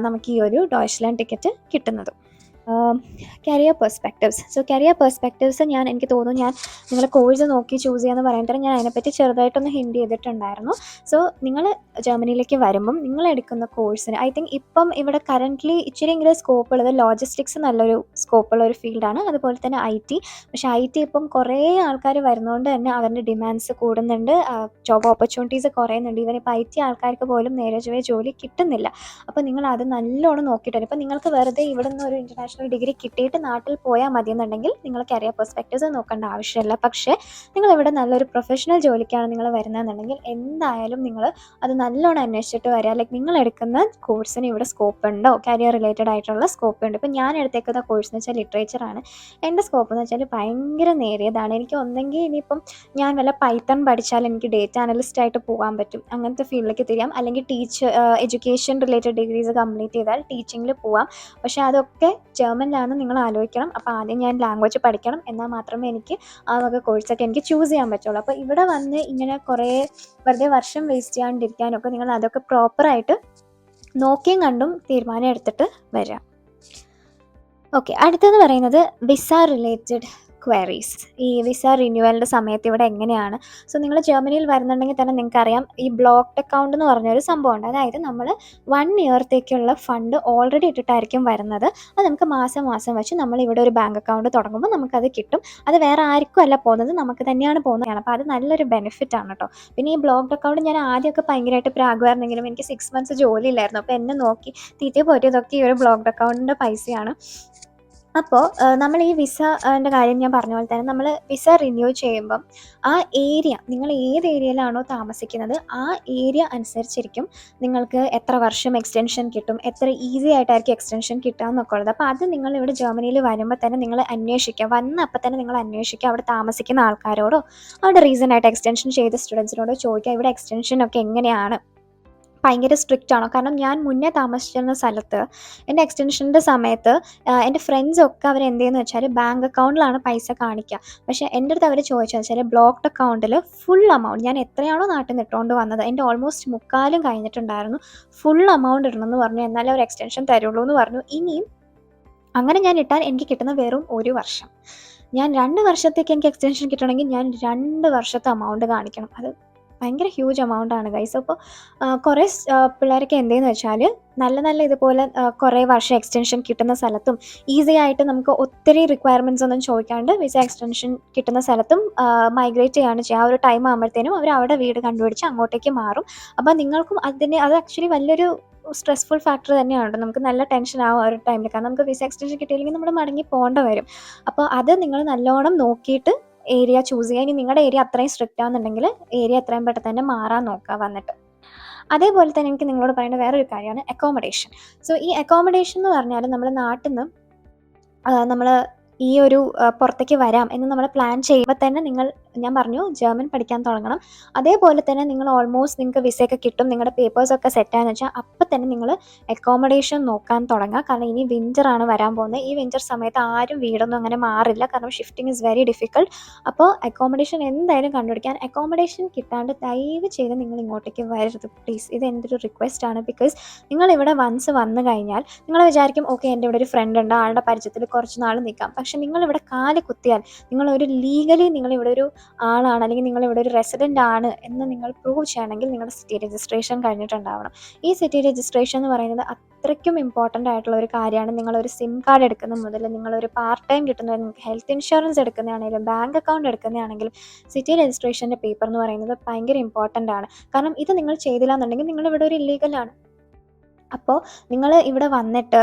നമുക്ക് ഈ ഒരു ഡോയ്ച്ച്ലാൻഡ് ടിക്കറ്റ് കിട്ടുന്നത്. Career perspectives. So career perspectives എനിക്ക് തോന്നുന്നു ഞാൻ നിങ്ങൾ കോഴ്സ് നോക്കി ചൂസ് ചെയ്യാമെന്ന് പറയുമ്പോൾ ഞാൻ അതിനെപ്പറ്റി ചെറുതായിട്ടൊന്ന് ഹിൻഡ് ചെയ്തിട്ടുണ്ടായിരുന്നു. സോ നിങ്ങൾ ജർമ്മനിയിലേക്ക് വരുമ്പം നിങ്ങൾ എടുക്കുന്ന കോഴ്സിന് ഐ തിങ്ക് ഇപ്പം ഇവിടെ കറൻ്റ്ലി ഇച്ചിരിയെങ്കിലും സ്കോപ്പ് ഉള്ളത് ലോജിസ്റ്റിക്സ് നല്ലൊരു സ്കോപ്പുള്ള ഒരു ഫീൽഡാണ്, അതുപോലെ തന്നെ IT. പക്ഷേ IT ഇപ്പം കുറേ ആൾക്കാർ വരുന്നതുകൊണ്ട് തന്നെ അവരുടെ ഡിമാൻഡ്സ് കൂടുന്നുണ്ട്, ജോബ് ഓപ്പർച്യൂണിറ്റീസ് കുറയുന്നുണ്ട്. ഈവൻ ഇപ്പോൾ IT ആൾക്കാർക്ക് പോലും നേരെ ചൊവ്വേ ജോലി കിട്ടുന്നില്ല. അപ്പോൾ നിങ്ങൾ അത് നല്ലോണം നോക്കിയിട്ട് വരും. ഇപ്പോൾ നിങ്ങൾക്ക് വെറുതെ ഇവിടെ നിന്ന് ഒരു ഇൻ്റർനാഷണൽ ഡിഗ്രി കിട്ടിയിട്ട് നാട്ടിൽ പോയാൽ മതി എന്നുണ്ടെങ്കിൽ നിങ്ങൾ കരിയർ പെർസ്പെക്റ്റീവ്സ് നോക്കേണ്ട ആവശ്യമില്ല. പക്ഷേ നിങ്ങൾ ഇവിടെ നല്ലൊരു പ്രൊഫഷണൽ ജോലിക്കാണ് നിങ്ങൾ വരുന്നതെന്നുണ്ടെങ്കിൽ എന്തായാലും നിങ്ങൾ അത് നല്ലോണം അന്വേഷിച്ചിട്ട് വരിക. ലൈക്ക് നിങ്ങൾ എടുക്കുന്ന കോഴ്സിന് ഇവിടെ സ്കോപ്പ് ഉണ്ടോ, കരിയർ റിലേറ്റഡ് ആയിട്ടുള്ള സ്കോപ്പ് ഉണ്ട്. ഇപ്പോൾ ഞാൻ എടുത്തേക്കുന്ന കോഴ്സ് എന്ന് വെച്ചാൽ ലിറ്ററേച്ചറാണ്. എൻ്റെ സ്കോപ്പ് എന്ന് വെച്ചാൽ ഭയങ്കര നേരിയതാണ്. എനിക്ക് ഒന്നെങ്കിൽ ഇനിയിപ്പം ഞാൻ വല്ല പൈത്തൺ പഠിച്ചാൽ എനിക്ക് ഡേറ്റ അനലിസ്റ്റ് ആയിട്ട് പോകാൻ പറ്റും, അങ്ങനത്തെ ഫീൽഡിലേക്ക് തിരിയാം. അല്ലെങ്കിൽ എഡ്യൂക്കേഷൻ റിലേറ്റഡ് ഡിഗ്രീസ് കംപ്ലീറ്റ് ചെയ്താൽ ടീച്ചിങ്ങിൽ പോവാം. പക്ഷേ അതൊക്കെ ജർമ്മനിലാണെന്ന് നിങ്ങൾ ആലോചിക്കണം. അപ്പോൾ ആദ്യം ഞാൻ ലാംഗ്വേജ് പഠിക്കണം, എന്നാൽ മാത്രമേ എനിക്ക് ആ വക കോഴ്സൊക്കെ എനിക്ക് ചൂസ് ചെയ്യാൻ പറ്റുള്ളൂ. അപ്പോൾ ഇവിടെ വന്ന് ഇങ്ങനെ കുറേ വെറുതെ വർഷം വേസ്റ്റ് ചെയ്യാണ്ടിരിക്കാനൊക്കെ നിങ്ങൾ അതൊക്കെ പ്രോപ്പറായിട്ട് നോക്കിയും കണ്ടും തീരുമാനം എടുത്തിട്ട് വരാം. ഓക്കെ, അടുത്തതെന്ന് പറയുന്നത് വിസ റിലേറ്റഡ് ക്വയറീസ്. ഈ വിസ റിന്യൂവലിൻ്റെ സമയത്ത് ഇവിടെ എങ്ങനെയാണ്? സോ നിങ്ങൾ ജർമ്മനിയിൽ വരുന്നുണ്ടെങ്കിൽ തന്നെ നിങ്ങൾക്കറിയാം ഈ ബ്ലോക്ക്ഡ് അക്കൗണ്ട് എന്ന് പറഞ്ഞൊരു സംഭവമുണ്ട്. അതായത് നമ്മൾ 1 ഇയർത്തേക്കുള്ള ഫണ്ട് ഓൾറെഡി ഇട്ടിട്ടായിരിക്കും വരുന്നത്. അത് നമുക്ക് മാസം മാസം വെച്ച് നമ്മളിവിടെ ഒരു ബാങ്ക് അക്കൗണ്ട് തുടങ്ങുമ്പോൾ നമുക്കത് കിട്ടും. അത് വേറെ ആർക്കും അല്ല പോകുന്നത്, നമുക്ക് തന്നെയാണ് പോകുന്നതാണ്. അപ്പോൾ അത് നല്ലൊരു ബെനിഫിറ്റാണ് കേട്ടോ. പിന്നെ ഈ ബ്ലോക്ക്ഡ് അക്കൗണ്ട് ഞാൻ ആദ്യമൊക്കെ ഭയങ്കരമായിട്ട് പ്രാഗുമായിരുന്നെങ്കിലും എനിക്ക് 6 മന്ത്സ് ജോലി ഇല്ലായിരുന്നു. അപ്പോൾ എന്നെ നോക്കി തീറ്റ പോറ്റിയതൊക്കെ ഈ ഒരു ബ്ലോക്ക്ഡ് അക്കൗണ്ടിൻ്റെ പൈസയാണ്. അപ്പോൾ നമ്മൾ ഈ വിസൻ്റെ കാര്യം ഞാൻ പറഞ്ഞ പോലെ തന്നെ നമ്മൾ വിസ റിന്യൂ ചെയ്യുമ്പം ആ ഏരിയ, നിങ്ങൾ ഏത് ഏരിയയിലാണോ താമസിക്കുന്നത് ആ ഏരിയ അനുസരിച്ചിരിക്കും നിങ്ങൾക്ക് എത്ര വർഷം എക്സ്റ്റൻഷൻ കിട്ടും, എത്ര ഈസി ആയിട്ടായിരിക്കും എക്സ്റ്റൻഷൻ കിട്ടുക എന്നൊക്കെ ഉള്ളത്. അപ്പോൾ അത് നിങ്ങൾ ഇവിടെ ജർമ്മനിയിൽ വരുമ്പോൾ തന്നെ നിങ്ങൾ അന്വേഷിക്കുക, വന്നപ്പോൾ തന്നെ നിങ്ങൾ അന്വേഷിക്കുക, അവിടെ താമസിക്കുന്ന ആൾക്കാരോടോ അവിടെ റീസൺ ആയിട്ട് എക്സ്റ്റൻഷൻ ചെയ്ത സ്റ്റുഡൻസിനോടോ ചോദിക്കുക ഇവിടെ എക്സ്റ്റൻഷനൊക്കെ എങ്ങനെയാണ്, ഭയങ്കര സ്ട്രിക്റ്റ് ആണോ? കാരണം ഞാൻ മുന്നേ താമസിച്ചിരുന്ന സ്ഥലത്ത് എൻ്റെ എക്സ്റ്റൻഷൻ്റെ സമയത്ത് എൻ്റെ ഫ്രണ്ട്സൊക്കെ അവരെന്ത് ചെയ്യുമെന്ന് വെച്ചാൽ ബാങ്ക് അക്കൗണ്ടിലാണ് പൈസ കാണിക്കുക. പക്ഷേ എൻ്റെ അടുത്ത് അവർ ചോദിച്ചതെന്ന് വെച്ചാൽ ബ്ലോക്ക്ഡ് അക്കൗണ്ടിൽ ഫുൾ എമൗണ്ട് ഞാൻ എത്രയാണോ നാട്ടിൽ നിന്ന് ഇട്ടുകൊണ്ട് വന്നത്, എൻ്റെ ഓൾമോസ്റ്റ് മുക്കാലും കഴിഞ്ഞിട്ടുണ്ടായിരുന്നു, ഫുൾ എമൗണ്ട് ഇടണമെന്ന് പറഞ്ഞു. എന്നാലേ ഒരു എക്സ്റ്റൻഷൻ തരുള്ളൂ എന്ന് പറഞ്ഞു. ഇനിയും അങ്ങനെ ഞാൻ ഇട്ടാൽ എനിക്ക് കിട്ടുന്ന വെറും 1 വർഷം. ഞാൻ 2 വർഷത്തേക്ക് എനിക്ക് എക്സ്റ്റൻഷൻ കിട്ടണമെങ്കിൽ ഞാൻ 2 വർഷത്തെ എമൗണ്ട് കാണിക്കണം. അത് ഭയങ്കര ഹ്യൂജ് എമൗണ്ടാണ് ഗൈസ്. അപ്പോൾ കുറേ പിള്ളേരൊക്കെ എന്തെന്ന് വെച്ചാൽ നല്ല ഇതുപോലെ കുറേ വർഷം എക്സ്റ്റൻഷൻ കിട്ടുന്ന സ്ഥലത്തും ഈസി ആയിട്ട് നമുക്ക് ഒത്തിരി റിക്വയർമെൻറ്റ്സ് ഒന്നും ചോദിക്കാണ്ട് വിസ എക്സ്റ്റൻഷൻ കിട്ടുന്ന സ്ഥലത്തും മൈഗ്രേറ്റ് ചെയ്യാണ് ചെയ്യുക. ആ ഒരു ടൈം ആകുമ്പോഴത്തേനും അവർ അവിടെ വീട് കണ്ടുപിടിച്ച് അങ്ങോട്ടേക്ക് മാറും. അപ്പോൾ നിങ്ങൾക്കും അത് ആക്ച്വലി വലിയൊരു സ്ട്രെസ്ഫുൾ ഫാക്ടർ തന്നെയാണ്. നമുക്ക് നല്ല ടെൻഷൻ ആവും ആ ഒരു ടൈമിൽ. കാരണം നമുക്ക് വിസ എക്സ്റ്റൻഷൻ കിട്ടിയില്ലെങ്കിൽ നമ്മൾ മടങ്ങി പോകേണ്ട വരും. അപ്പോൾ അത് നിങ്ങൾ നല്ലോണം നോക്കിയിട്ട് ഏരിയ ചൂസ് ചെയ്യുക. ഇനി നിങ്ങളുടെ ഏരിയ അത്രയും സ്ട്രിക്റ്റ് ആണെന്നുണ്ടെങ്കിൽ ഏരിയ എത്രയും പെട്ടെന്ന് തന്നെ മാറാൻ നോക്കുക വന്നിട്ട്. അതേപോലെ തന്നെ എനിക്ക് നിങ്ങളോട് പറയേണ്ട വേറൊരു കാര്യമാണ് അക്കോമഡേഷൻ. സോ ഈ അക്കോമഡേഷൻ എന്ന് പറഞ്ഞാൽ നമ്മൾ നാട്ടിൽ നിന്ന് നമ്മൾ ഈ ഒരു പുറത്തേക്ക് വരാം എന്ന് നമ്മൾ പ്ലാൻ ചെയ്യുമ്പോൾ തന്നെ ഞാൻ പറഞ്ഞു ജർമ്മൻ പഠിക്കാൻ തുടങ്ങണം. അതേപോലെ തന്നെ നിങ്ങൾ ഓൾമോസ്റ്റ് നിങ്ങൾക്ക് വിസയൊക്കെ കിട്ടും, നിങ്ങളുടെ പേപ്പേഴ്സൊക്കെ സെറ്റായെന്ന് വെച്ചാൽ അപ്പം തന്നെ നിങ്ങൾ അക്കോമഡേഷൻ നോക്കാൻ തുടങ്ങുക. കാരണം ഇനി വിൻ്ററാണ് വരാൻ പോകുന്നത്. ഈ വിൻ്റർ സമയത്ത് ആരും വീടൊന്നും അങ്ങനെ മാറില്ല, കാരണം ഷിഫ്റ്റിംഗ് ഈസ് വെരി ഡിഫിക്കൾട്ട്. അപ്പോൾ അക്കോമഡേഷൻ എന്തായാലും കണ്ടുപിടിക്കാൻ. അക്കോമഡേഷൻ കിട്ടാണ്ട് ദയവ് ചെയ്ത് നിങ്ങൾ ഇങ്ങോട്ടേക്ക് വരരുത് പ്ലീസ്. ഇത് എൻ്റെ ഒരു റിക്വസ്റ്റ് ആണ്. ബിക്കോസ് നിങ്ങളിവിടെ വൺസ് വന്നു കഴിഞ്ഞാൽ നിങ്ങൾ വിചാരിക്കും ഓക്കെ എൻ്റെ ഇവിടെ ഒരു ഫ്രണ്ട് ഉണ്ട്, ആളുടെ പരിചയത്തിൽ കുറച്ച് നാൾ നിൽക്കാം. പക്ഷെ നിങ്ങളിവിടെ കാല് കുത്തിയാൽ നിങ്ങളൊരു ലീഗലി നിങ്ങളിവിടെ ഒരു ആളാണ് അല്ലെങ്കിൽ നിങ്ങളിവിടെ ഒരു റെസിഡൻ്റ് ആണ് എന്ന് നിങ്ങൾ പ്രൂവ് ചെയ്യണമെങ്കിൽ നിങ്ങളുടെ സിറ്റി രജിസ്ട്രേഷൻ കഴിഞ്ഞിട്ടുണ്ടാവണം. ഈ സിറ്റി രജിസ്ട്രേഷൻ എന്ന് പറയുന്നത് അത്രയ്ക്കും ഇമ്പോർട്ടൻ്റ് ആയിട്ടുള്ള ഒരു കാര്യമാണ്. നിങ്ങളൊരു സിം കാർഡ് എടുക്കുന്ന മുതൽ നിങ്ങളൊരു പാർട്ട് ടൈം കിട്ടുന്ന, നിങ്ങൾക്ക് ഹെൽത്ത് ഇൻഷുറൻസ് എടുക്കുന്നതാണെങ്കിലും ബാങ്ക് അക്കൗണ്ട് എടുക്കുന്നതാണെങ്കിലും സിറ്റി രജിസ്ട്രേഷൻ്റെ പേപ്പർ എന്ന് പറയുന്നത് ഭയങ്കര ഇമ്പോർട്ടൻ്റ് ആണ്. കാരണം ഇത് നിങ്ങൾ ചെയ്തില്ല എന്നുണ്ടെങ്കിൽ നിങ്ങളിവിടെ ഒരു ഇല്ലീഗലാണ്. അപ്പോൾ നിങ്ങൾ ഇവിടെ വന്നിട്ട്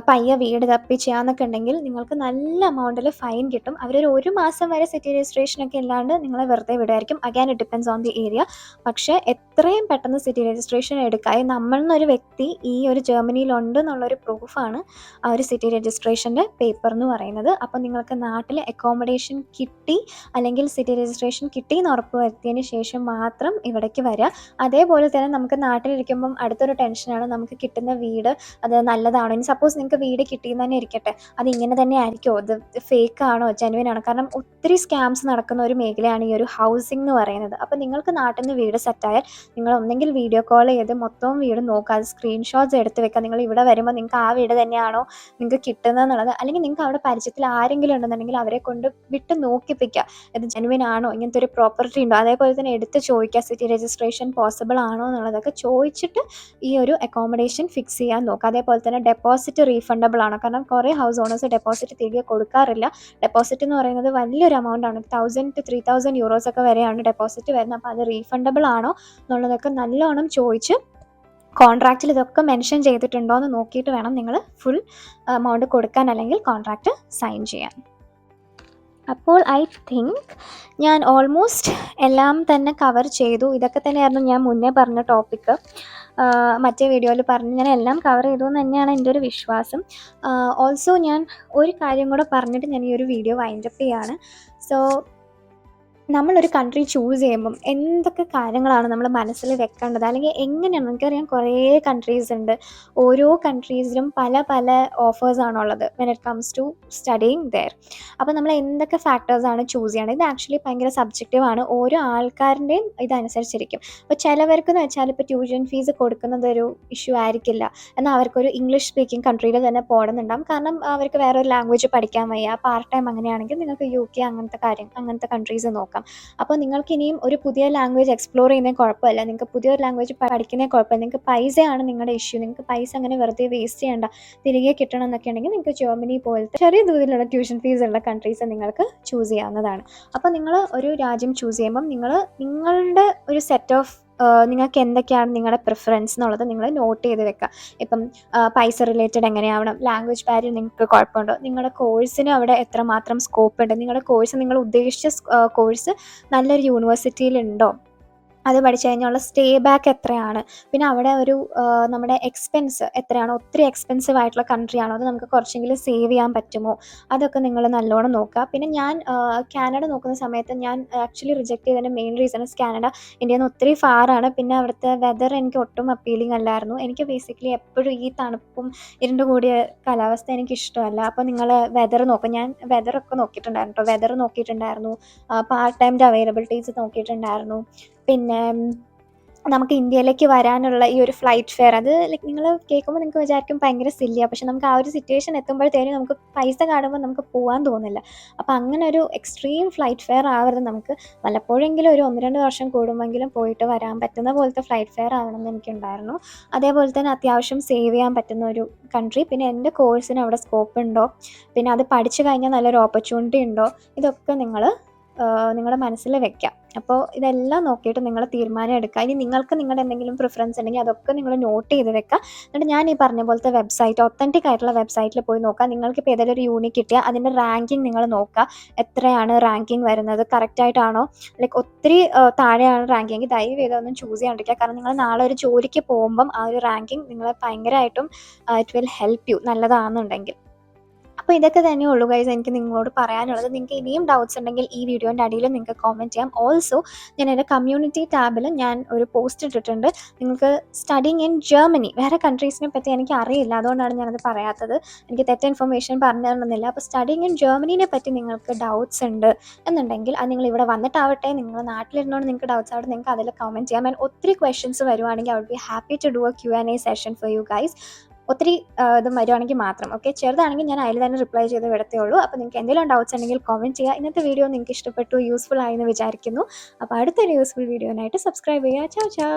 പയ്യെ വീട് തപ്പി ചെയ്യാമെന്നൊക്കെ ഉണ്ടെങ്കിൽ നിങ്ങൾക്ക് നല്ല എമൗണ്ടിൽ ഫൈൻ കിട്ടും. അവരൊരു 1 മാസം വരെ സിറ്റി രജിസ്ട്രേഷനൊക്കെ ഇല്ലാണ്ട് നിങ്ങളെ വെറുതെ വിടുമായിരിക്കും. Again it depends on the area. പക്ഷേ എത്രയും പെട്ടെന്ന് സിറ്റി രജിസ്ട്രേഷൻ എടുക്കുക. നമ്മളെന്നൊരു വ്യക്തി ഈ ഒരു ജർമ്മനിയിലുണ്ട് എന്നുള്ളൊരു പ്രൂഫാണ് ആ ഒരു സിറ്റി രജിസ്ട്രേഷൻ്റെ പേപ്പർ എന്ന് പറയുന്നത്. അപ്പോൾ നിങ്ങൾക്ക് നാട്ടിൽ അക്കോമഡേഷൻ കിട്ടി അല്ലെങ്കിൽ സിറ്റി രജിസ്ട്രേഷൻ കിട്ടി എന്ന് ഉറപ്പ് വരുത്തിയതിന് ശേഷം മാത്രം ഇവിടേക്ക് വരിക. അതേപോലെ തന്നെ നമുക്ക് നാട്ടിലിരിക്കുമ്പം അടുത്തൊരു ടെൻഷനാണ്, നമുക്ക് കിട്ടുന്ന വീട് അത് നല്ലതാണോ. ഇനി സപ്പോസ് നിങ്ങൾക്ക് വീട് കിട്ടിയെന്ന് തന്നെ ഇരിക്കട്ടെ, അത് ഇങ്ങനെ തന്നെ ആയിരിക്കുമോ, ഇത് ഫേക്ക് ആണോ ജെനുവിൻ ആണോ. കാരണം ഒത്തിരി സ്കാംസ് നടക്കുന്ന ഒരു മേഖലയാണ് ഈ ഒരു ഹൗസിംഗ് എന്ന് പറയുന്നത്. അപ്പോൾ നിങ്ങൾക്ക് നാട്ടിൽ നിന്ന് വീട് സെറ്റായാൽ നിങ്ങൾ ഒന്നെങ്കിൽ വീഡിയോ കോൾ ചെയ്ത് മൊത്തവും വീട് നോക്കുക, അത് സ്ക്രീൻഷോട്ട്സ് എടുത്ത് വെക്കുക. നിങ്ങൾ ഇവിടെ വരുമ്പോൾ നിങ്ങൾക്ക് ആ വീട് തന്നെയാണോ നിങ്ങൾക്ക് കിട്ടുന്നത് എന്നുള്ളത്, അല്ലെങ്കിൽ നിങ്ങൾക്ക് അവിടെ പരിചയത്തിൽ ആരെങ്കിലും ഉണ്ടെന്നുണ്ടെങ്കിൽ അവരെ കൊണ്ട് വിട്ട് നോക്കിപ്പിക്കുക ഇത് ജെനുവിൻ ആണോ, ഇങ്ങനത്തെ ഒരു പ്രോപ്പർട്ടി ഉണ്ടോ. അതേപോലെ തന്നെ എടുത്ത് ചോദിക്കുക സിറ്റി രജിസ്ട്രേഷൻ പോസിബിൾ ആണോ എന്നുള്ളതൊക്കെ ചോദിച്ചിട്ട് ഈ ഒരു അക്കോമഡേഷൻ ഫിക്സ് ചെയ്യാൻ നോക്കുക. അതേപോലെ തന്നെ ഡെപ്പോസിറ്റ് റീഫണ്ടബിൾ ആണ്. കാരണം കുറേ ഹൗസ് ഓണേഴ്സ് ഡെപ്പോസിറ്റ് തിരികെ കൊടുക്കാറില്ല. ഡെപ്പോസിറ്റ് എന്ന് പറയുന്നത് വലിയൊരു എമൗണ്ട് ആണ്, 1000 to 3000 euros ഒക്കെ വരെയാണ് ഡെപ്പോസിറ്റ് വരുന്നത്. അപ്പോൾ അത് റീഫണ്ടബിൾ ആണോ എന്നുള്ളതൊക്കെ നല്ലോണം ചോദിച്ച് കോൺട്രാക്റ്റിൽ ഇതൊക്കെ മെൻഷൻ ചെയ്തിട്ടുണ്ടോ എന്ന് നോക്കിയിട്ട് വേണം നിങ്ങൾ ഫുൾ എമൗണ്ട് കൊടുക്കാൻ അല്ലെങ്കിൽ കോൺട്രാക്റ്റ് സൈൻ ചെയ്യാൻ. അപ്പോൾ ഐ തിങ്ക് ഞാൻ ഓൾമോസ്റ്റ് എല്ലാം തന്നെ കവർ ചെയ്തു. ഇതൊക്കെ തന്നെയായിരുന്നു ഞാൻ മുന്നേ പറഞ്ഞ ടോപ്പിക്ക്. മറ്റേ വീഡിയോയിൽ പറഞ്ഞ് ഞാൻ എല്ലാം കവർ ചെയ്തു എന്ന് തന്നെയാണ് എൻ്റെ ഒരു വിശ്വാസം. ഓൾസോ ഞാൻ ഒരു കാര്യം കൂടെ പറഞ്ഞിട്ട് ഞാൻ ഈ ഒരു വീഡിയോ വൈൻഡപ്പ് ചെയ്യാണ്. സോ നമ്മളൊരു കൺട്രി ചൂസ് ചെയ്യുമ്പം എന്തൊക്കെ കാര്യങ്ങളാണ് നമ്മൾ മനസ്സിൽ വെക്കേണ്ടത്, അല്ലെങ്കിൽ എങ്ങനെയാണ്. നമുക്കറിയാം കുറേ കൺട്രീസ് ഉണ്ട്, ഓരോ കൺട്രീസിലും പല പല ഓഫേഴ്സാണുള്ളത് when it comes to studying there. അപ്പോൾ നമ്മൾ എന്തൊക്കെ ഫാക്ടേഴ്സാണ് ചൂസ് ചെയ്യണത്, ഇത് ആക്ച്വലി ഭയങ്കര സബ്ജക്റ്റീവാണ്, ഓരോ ആൾക്കാരുടെയും ഇതനുസരിച്ചിരിക്കും. ഇപ്പോൾ ചിലവർക്കെന്ന് വെച്ചാൽ ഇപ്പോൾ ട്യൂഷൻ ഫീസ് കൊടുക്കുന്നത് ഒരു ഇഷ്യൂ ആയിരിക്കില്ല, എന്നാൽ അവർക്കൊരു ഇംഗ്ലീഷ് സ്പീക്കിംഗ് കൺട്രിയിൽ തന്നെ പോകണമെന്നുണ്ടാകും. കാരണം അവർക്ക് വേറൊരു ലാംഗ്വേജ് പഠിക്കാൻ വയ്യ. പാർട്ട് ടൈം അങ്ങനെയാണെങ്കിൽ നിങ്ങൾക്ക് UK അങ്ങനത്തെ കൺട്രീസ് നോക്കാം. അപ്പോൾ നിങ്ങൾക്ക് ഇനിയും ഒരു പുതിയ ലാംഗ്വേജ് എക്സ്പ്ലോർ ചെയ്യുന്നതിന് കുഴപ്പമില്ല, നിങ്ങൾക്ക് പുതിയൊരു ലാംഗ്വേജ് പഠിക്കുന്നതിന് കുഴപ്പമില്ല. നിങ്ങൾക്ക് പൈസയാണ് നിങ്ങളുടെ ഇഷ്യൂ, നിങ്ങൾക്ക് പൈസ അങ്ങനെ വെറുതെ വേസ്റ്റ് ചെയ്യേണ്ട, തിരികെ കിട്ടണം എന്നൊക്കെ ഉണ്ടെങ്കിൽ നിങ്ങൾക്ക് ജർമ്മനി പോലത്തെ ചെറിയ തോതിലുള്ള ട്യൂഷൻ ഫീസ് ഉള്ള കൺട്രീസ് നിങ്ങൾക്ക് ചൂസ് ചെയ്യാവുന്നതാണ്. അപ്പോൾ നിങ്ങൾ ഒരു രാജ്യം ചൂസ് ചെയ്യുമ്പം നിങ്ങളുടെ ഒരു സെറ്റ് ഓഫ് നിങ്ങൾക്ക് എന്തൊക്കെയാണ് നിങ്ങളുടെ പ്രിഫറൻസ് എന്നുള്ളത് നിങ്ങൾ നോട്ട് ചെയ്ത് വെക്കുക. ഇപ്പം പൈസ റിലേറ്റഡ് എങ്ങനെയാവണം, ലാംഗ്വേജ് ബാരിയർ നിങ്ങൾക്ക് കുഴപ്പമുണ്ടോ, നിങ്ങളുടെ കോഴ്സിന് അവിടെ എത്രമാത്രം സ്കോപ്പ് ഉണ്ട്, നിങ്ങളുടെ കോഴ്സ് നിങ്ങൾ ഉദ്ദേശിച്ച കോഴ്സ് നല്ലൊരു യൂണിവേഴ്സിറ്റിയിലുണ്ടോ, അത് പഠിച്ച് കഴിഞ്ഞുള്ള സ്റ്റേ ബാക്ക് എത്രയാണ്? പിന്നെ അവിടെ ഒരു നമ്മുടെ എക്സ്പെൻസ് എത്രയാണ്? ഒത്തിരി എക്സ്പെൻസീവ് ആയിട്ടുള്ള കൺട്രി ആണോ? അത് നമുക്ക് കുറച്ചെങ്കിലും സേവ് ചെയ്യാൻ പറ്റുമോ? അതൊക്കെ നിങ്ങൾ നല്ലോണം നോക്കുക. പിന്നെ ഞാൻ കാനഡ നോക്കുന്ന സമയത്ത് ഞാൻ ആക്ച്വലി റിജക്റ്റ് ചെയ്തതിൻ്റെ മെയിൻ റീസൺസ് കാനഡ ഇന്ത്യയിൽ നിന്ന് ഒത്തിരി ഫാറാണ്. പിന്നെ അവിടുത്തെ വെതർ എനിക്ക് ഒട്ടും അപ്പീലിംഗ് അല്ലായിരുന്നു. എനിക്ക് ബേസിക്കലി എപ്പോഴും ഈ തണുപ്പും ഇരുണ്ട് കൂടിയ കാലാവസ്ഥ എനിക്കിഷ്ടമല്ല. അപ്പോൾ നിങ്ങൾ വെതർ നോക്കുക. ഞാൻ വെതറൊക്കെ നോക്കിയിട്ടുണ്ടായിരുന്നു കേട്ടോ. വെതർ നോക്കിയിട്ടുണ്ടായിരുന്നു. പാർട്ട് ടൈമിൻ്റെ അവൈലബിലിറ്റീസ് നോക്കിയിട്ടുണ്ടായിരുന്നു. പിന്നെ നമുക്ക് ഇന്ത്യയിലേക്ക് വരാനുള്ള ഈ ഒരു ഫ്ലൈറ്റ് ഫെയർ അത് ലൈക്ക് നിങ്ങൾ കേൾക്കുമ്പോൾ നിങ്ങൾക്ക് വിചാരിക്കും ഭയങ്കര സില്ലിയാണ്. പക്ഷെ നമുക്ക് ആ ഒരു സിറ്റുവേഷൻ എത്തുമ്പോഴത്തേനും നമുക്ക് പൈസ കാണുമ്പോൾ നമുക്ക് പോകാൻ തോന്നില്ല. അപ്പോൾ അങ്ങനെ ഒരു എക്സ്ട്രീം ഫ്ലൈറ്റ് ഫെയർ ആവരുത്. നമുക്ക് വല്ലപ്പോഴെങ്കിലും ഒരു 1-2 വർഷം കൂടുമെങ്കിലും പോയിട്ട് വരാൻ പറ്റുന്ന പോലത്തെ ഫ്ലൈറ്റ് ഫെയർ ആവണമെന്ന് എനിക്കുണ്ടായിരുന്നു. അതേപോലെ തന്നെ അത്യാവശ്യം സേവ് ചെയ്യാൻ പറ്റുന്ന ഒരു കൺട്രി. പിന്നെ എൻ്റെ കോഴ്സിന് അവിടെ സ്കോപ്പ് ഉണ്ടോ, പിന്നെ അത് പഠിച്ചു കഴിഞ്ഞാൽ നല്ലൊരു ഓപ്പർച്യൂണിറ്റി ഉണ്ടോ, ഇതൊക്കെ നിങ്ങൾ നിങ്ങളുടെ മനസ്സിൽ വെക്കാം. അപ്പോൾ ഇതെല്ലാം നോക്കിയിട്ട് നിങ്ങൾ തീരുമാനം എടുക്കുക. ഇനി നിങ്ങൾക്ക് നിങ്ങളുടെ എന്തെങ്കിലും പ്രിഫറൻസ് ഉണ്ടെങ്കിൽ അതൊക്കെ നിങ്ങൾ നോട്ട് ചെയ്ത് വെക്കുക. എന്നിട്ട് ഞാൻ ഈ പറഞ്ഞ പോലത്തെ വെബ്സൈറ്റ്, ഒത്തൻറ്റിക് ആയിട്ടുള്ള വെബ്സൈറ്റിൽ പോയി നോക്കുക. നിങ്ങൾക്കിപ്പോൾ ഏതെങ്കിലും ഒരു യൂണിറ്റ് കിട്ടിയാൽ അതിൻ്റെ റാങ്കിങ് നിങ്ങൾ നോക്കുക. എത്രയാണ് റാങ്കിങ് വരുന്നത്, കറക്റ്റായിട്ടാണോ? ലൈക്ക് ഒത്തിരി താഴെയാണ് റാങ്കിങ്, ദയവ് ചെയ്ത് ഒന്നും ചൂസ് ചെയ്യാണ്ടിരിക്കുക. കാരണം നിങ്ങൾ നാളെ ഒരു ജോലിക്ക് പോകുമ്പം ആ ഒരു റാങ്കിങ് നിങ്ങളെ ഭയങ്കരമായിട്ടും ഇറ്റ് വിൽ ഹെൽപ്പ് യു, നല്ലതാണെന്നുണ്ടെങ്കിൽ. അപ്പോൾ ഇതൊക്കെ തന്നെയേ ഉള്ളൂ ഗൈസ് എനിക്ക് നിങ്ങളോട് പറയാനുള്ളത്. നിങ്ങൾക്ക് ഇനിയും ഡൗട്ട്സ് ഉണ്ടെങ്കിൽ ഈ വീഡിയോൻ്റെ അടിയിൽ നിങ്ങൾക്ക് കമൻറ്റ് ചെയ്യാം. ഓൾസോ ഞാൻ എൻ്റെ കമ്മ്യൂണിറ്റി ടാബിൽ ഞാൻ ഒരു പോസ്റ്റ് ഇട്ടിട്ടുണ്ട്. നിങ്ങൾക്ക് സ്റ്റഡിങ് ഇൻ ജർമ്മനി, വേറെ കൺട്രീസിനെ പറ്റി എനിക്ക് അറിയില്ല, അതുകൊണ്ടാണ് ഞാനത് പറയാത്തത്. എനിക്ക് തെറ്റ ഇൻഫർമേഷൻ പറഞ്ഞു തരണമെന്നില്ല. അപ്പോൾ സ്റ്റഡിങ് ഇൻ ജർമ്മനീനെ പറ്റി നിങ്ങൾക്ക് ഡൗട്ട്സ് ഉണ്ട് എന്നുണ്ടെങ്കിൽ അത് നിങ്ങൾ ഇവിടെ വന്നിട്ടാവട്ടെ, നിങ്ങൾ നാട്ടിലിരുന്നുകൊണ്ട് നിങ്ങൾക്ക് ഡൗട്ട്സ് ആവട്ടെ, നിങ്ങൾക്ക് അതിൽ കമൻറ്റ് ചെയ്യാം. ആൻഡ് ഒത്തിരി ക്വസ്റ്റ്യൻസ് വരുവാണെങ്കിൽ I would be happy to do a Q&A session for you guys. ഒത്തിരി ഇതും വരുവാണെങ്കിൽ മാത്രം. ഓക്കെ, ചെറുതാണെങ്കിൽ ഞാൻ അതിൽ തന്നെ റിപ്ലൈ ചെയ്ത് വിടത്തേ ഉള്ളൂ. അപ്പോൾ നിങ്ങൾക്ക് എന്തെങ്കിലും ഡൗട്ട്സ് ഉണ്ടെങ്കിൽ കമൻറ്റ് ചെയ്യുക. ഇന്നത്തെ വീഡിയോ നിങ്ങൾക്ക് ഇഷ്ടപ്പെട്ടു, യൂസ്ഫുൾ ആയെന്ന് വിചാരിക്കുന്നു. അപ്പോൾ അടുത്തൊരു യൂസ്ഫുൾ വീഡിയോനായിട്ട് സബ്സ്ക്രൈബ് ചെയ്യുക. ചൗ ചൗ.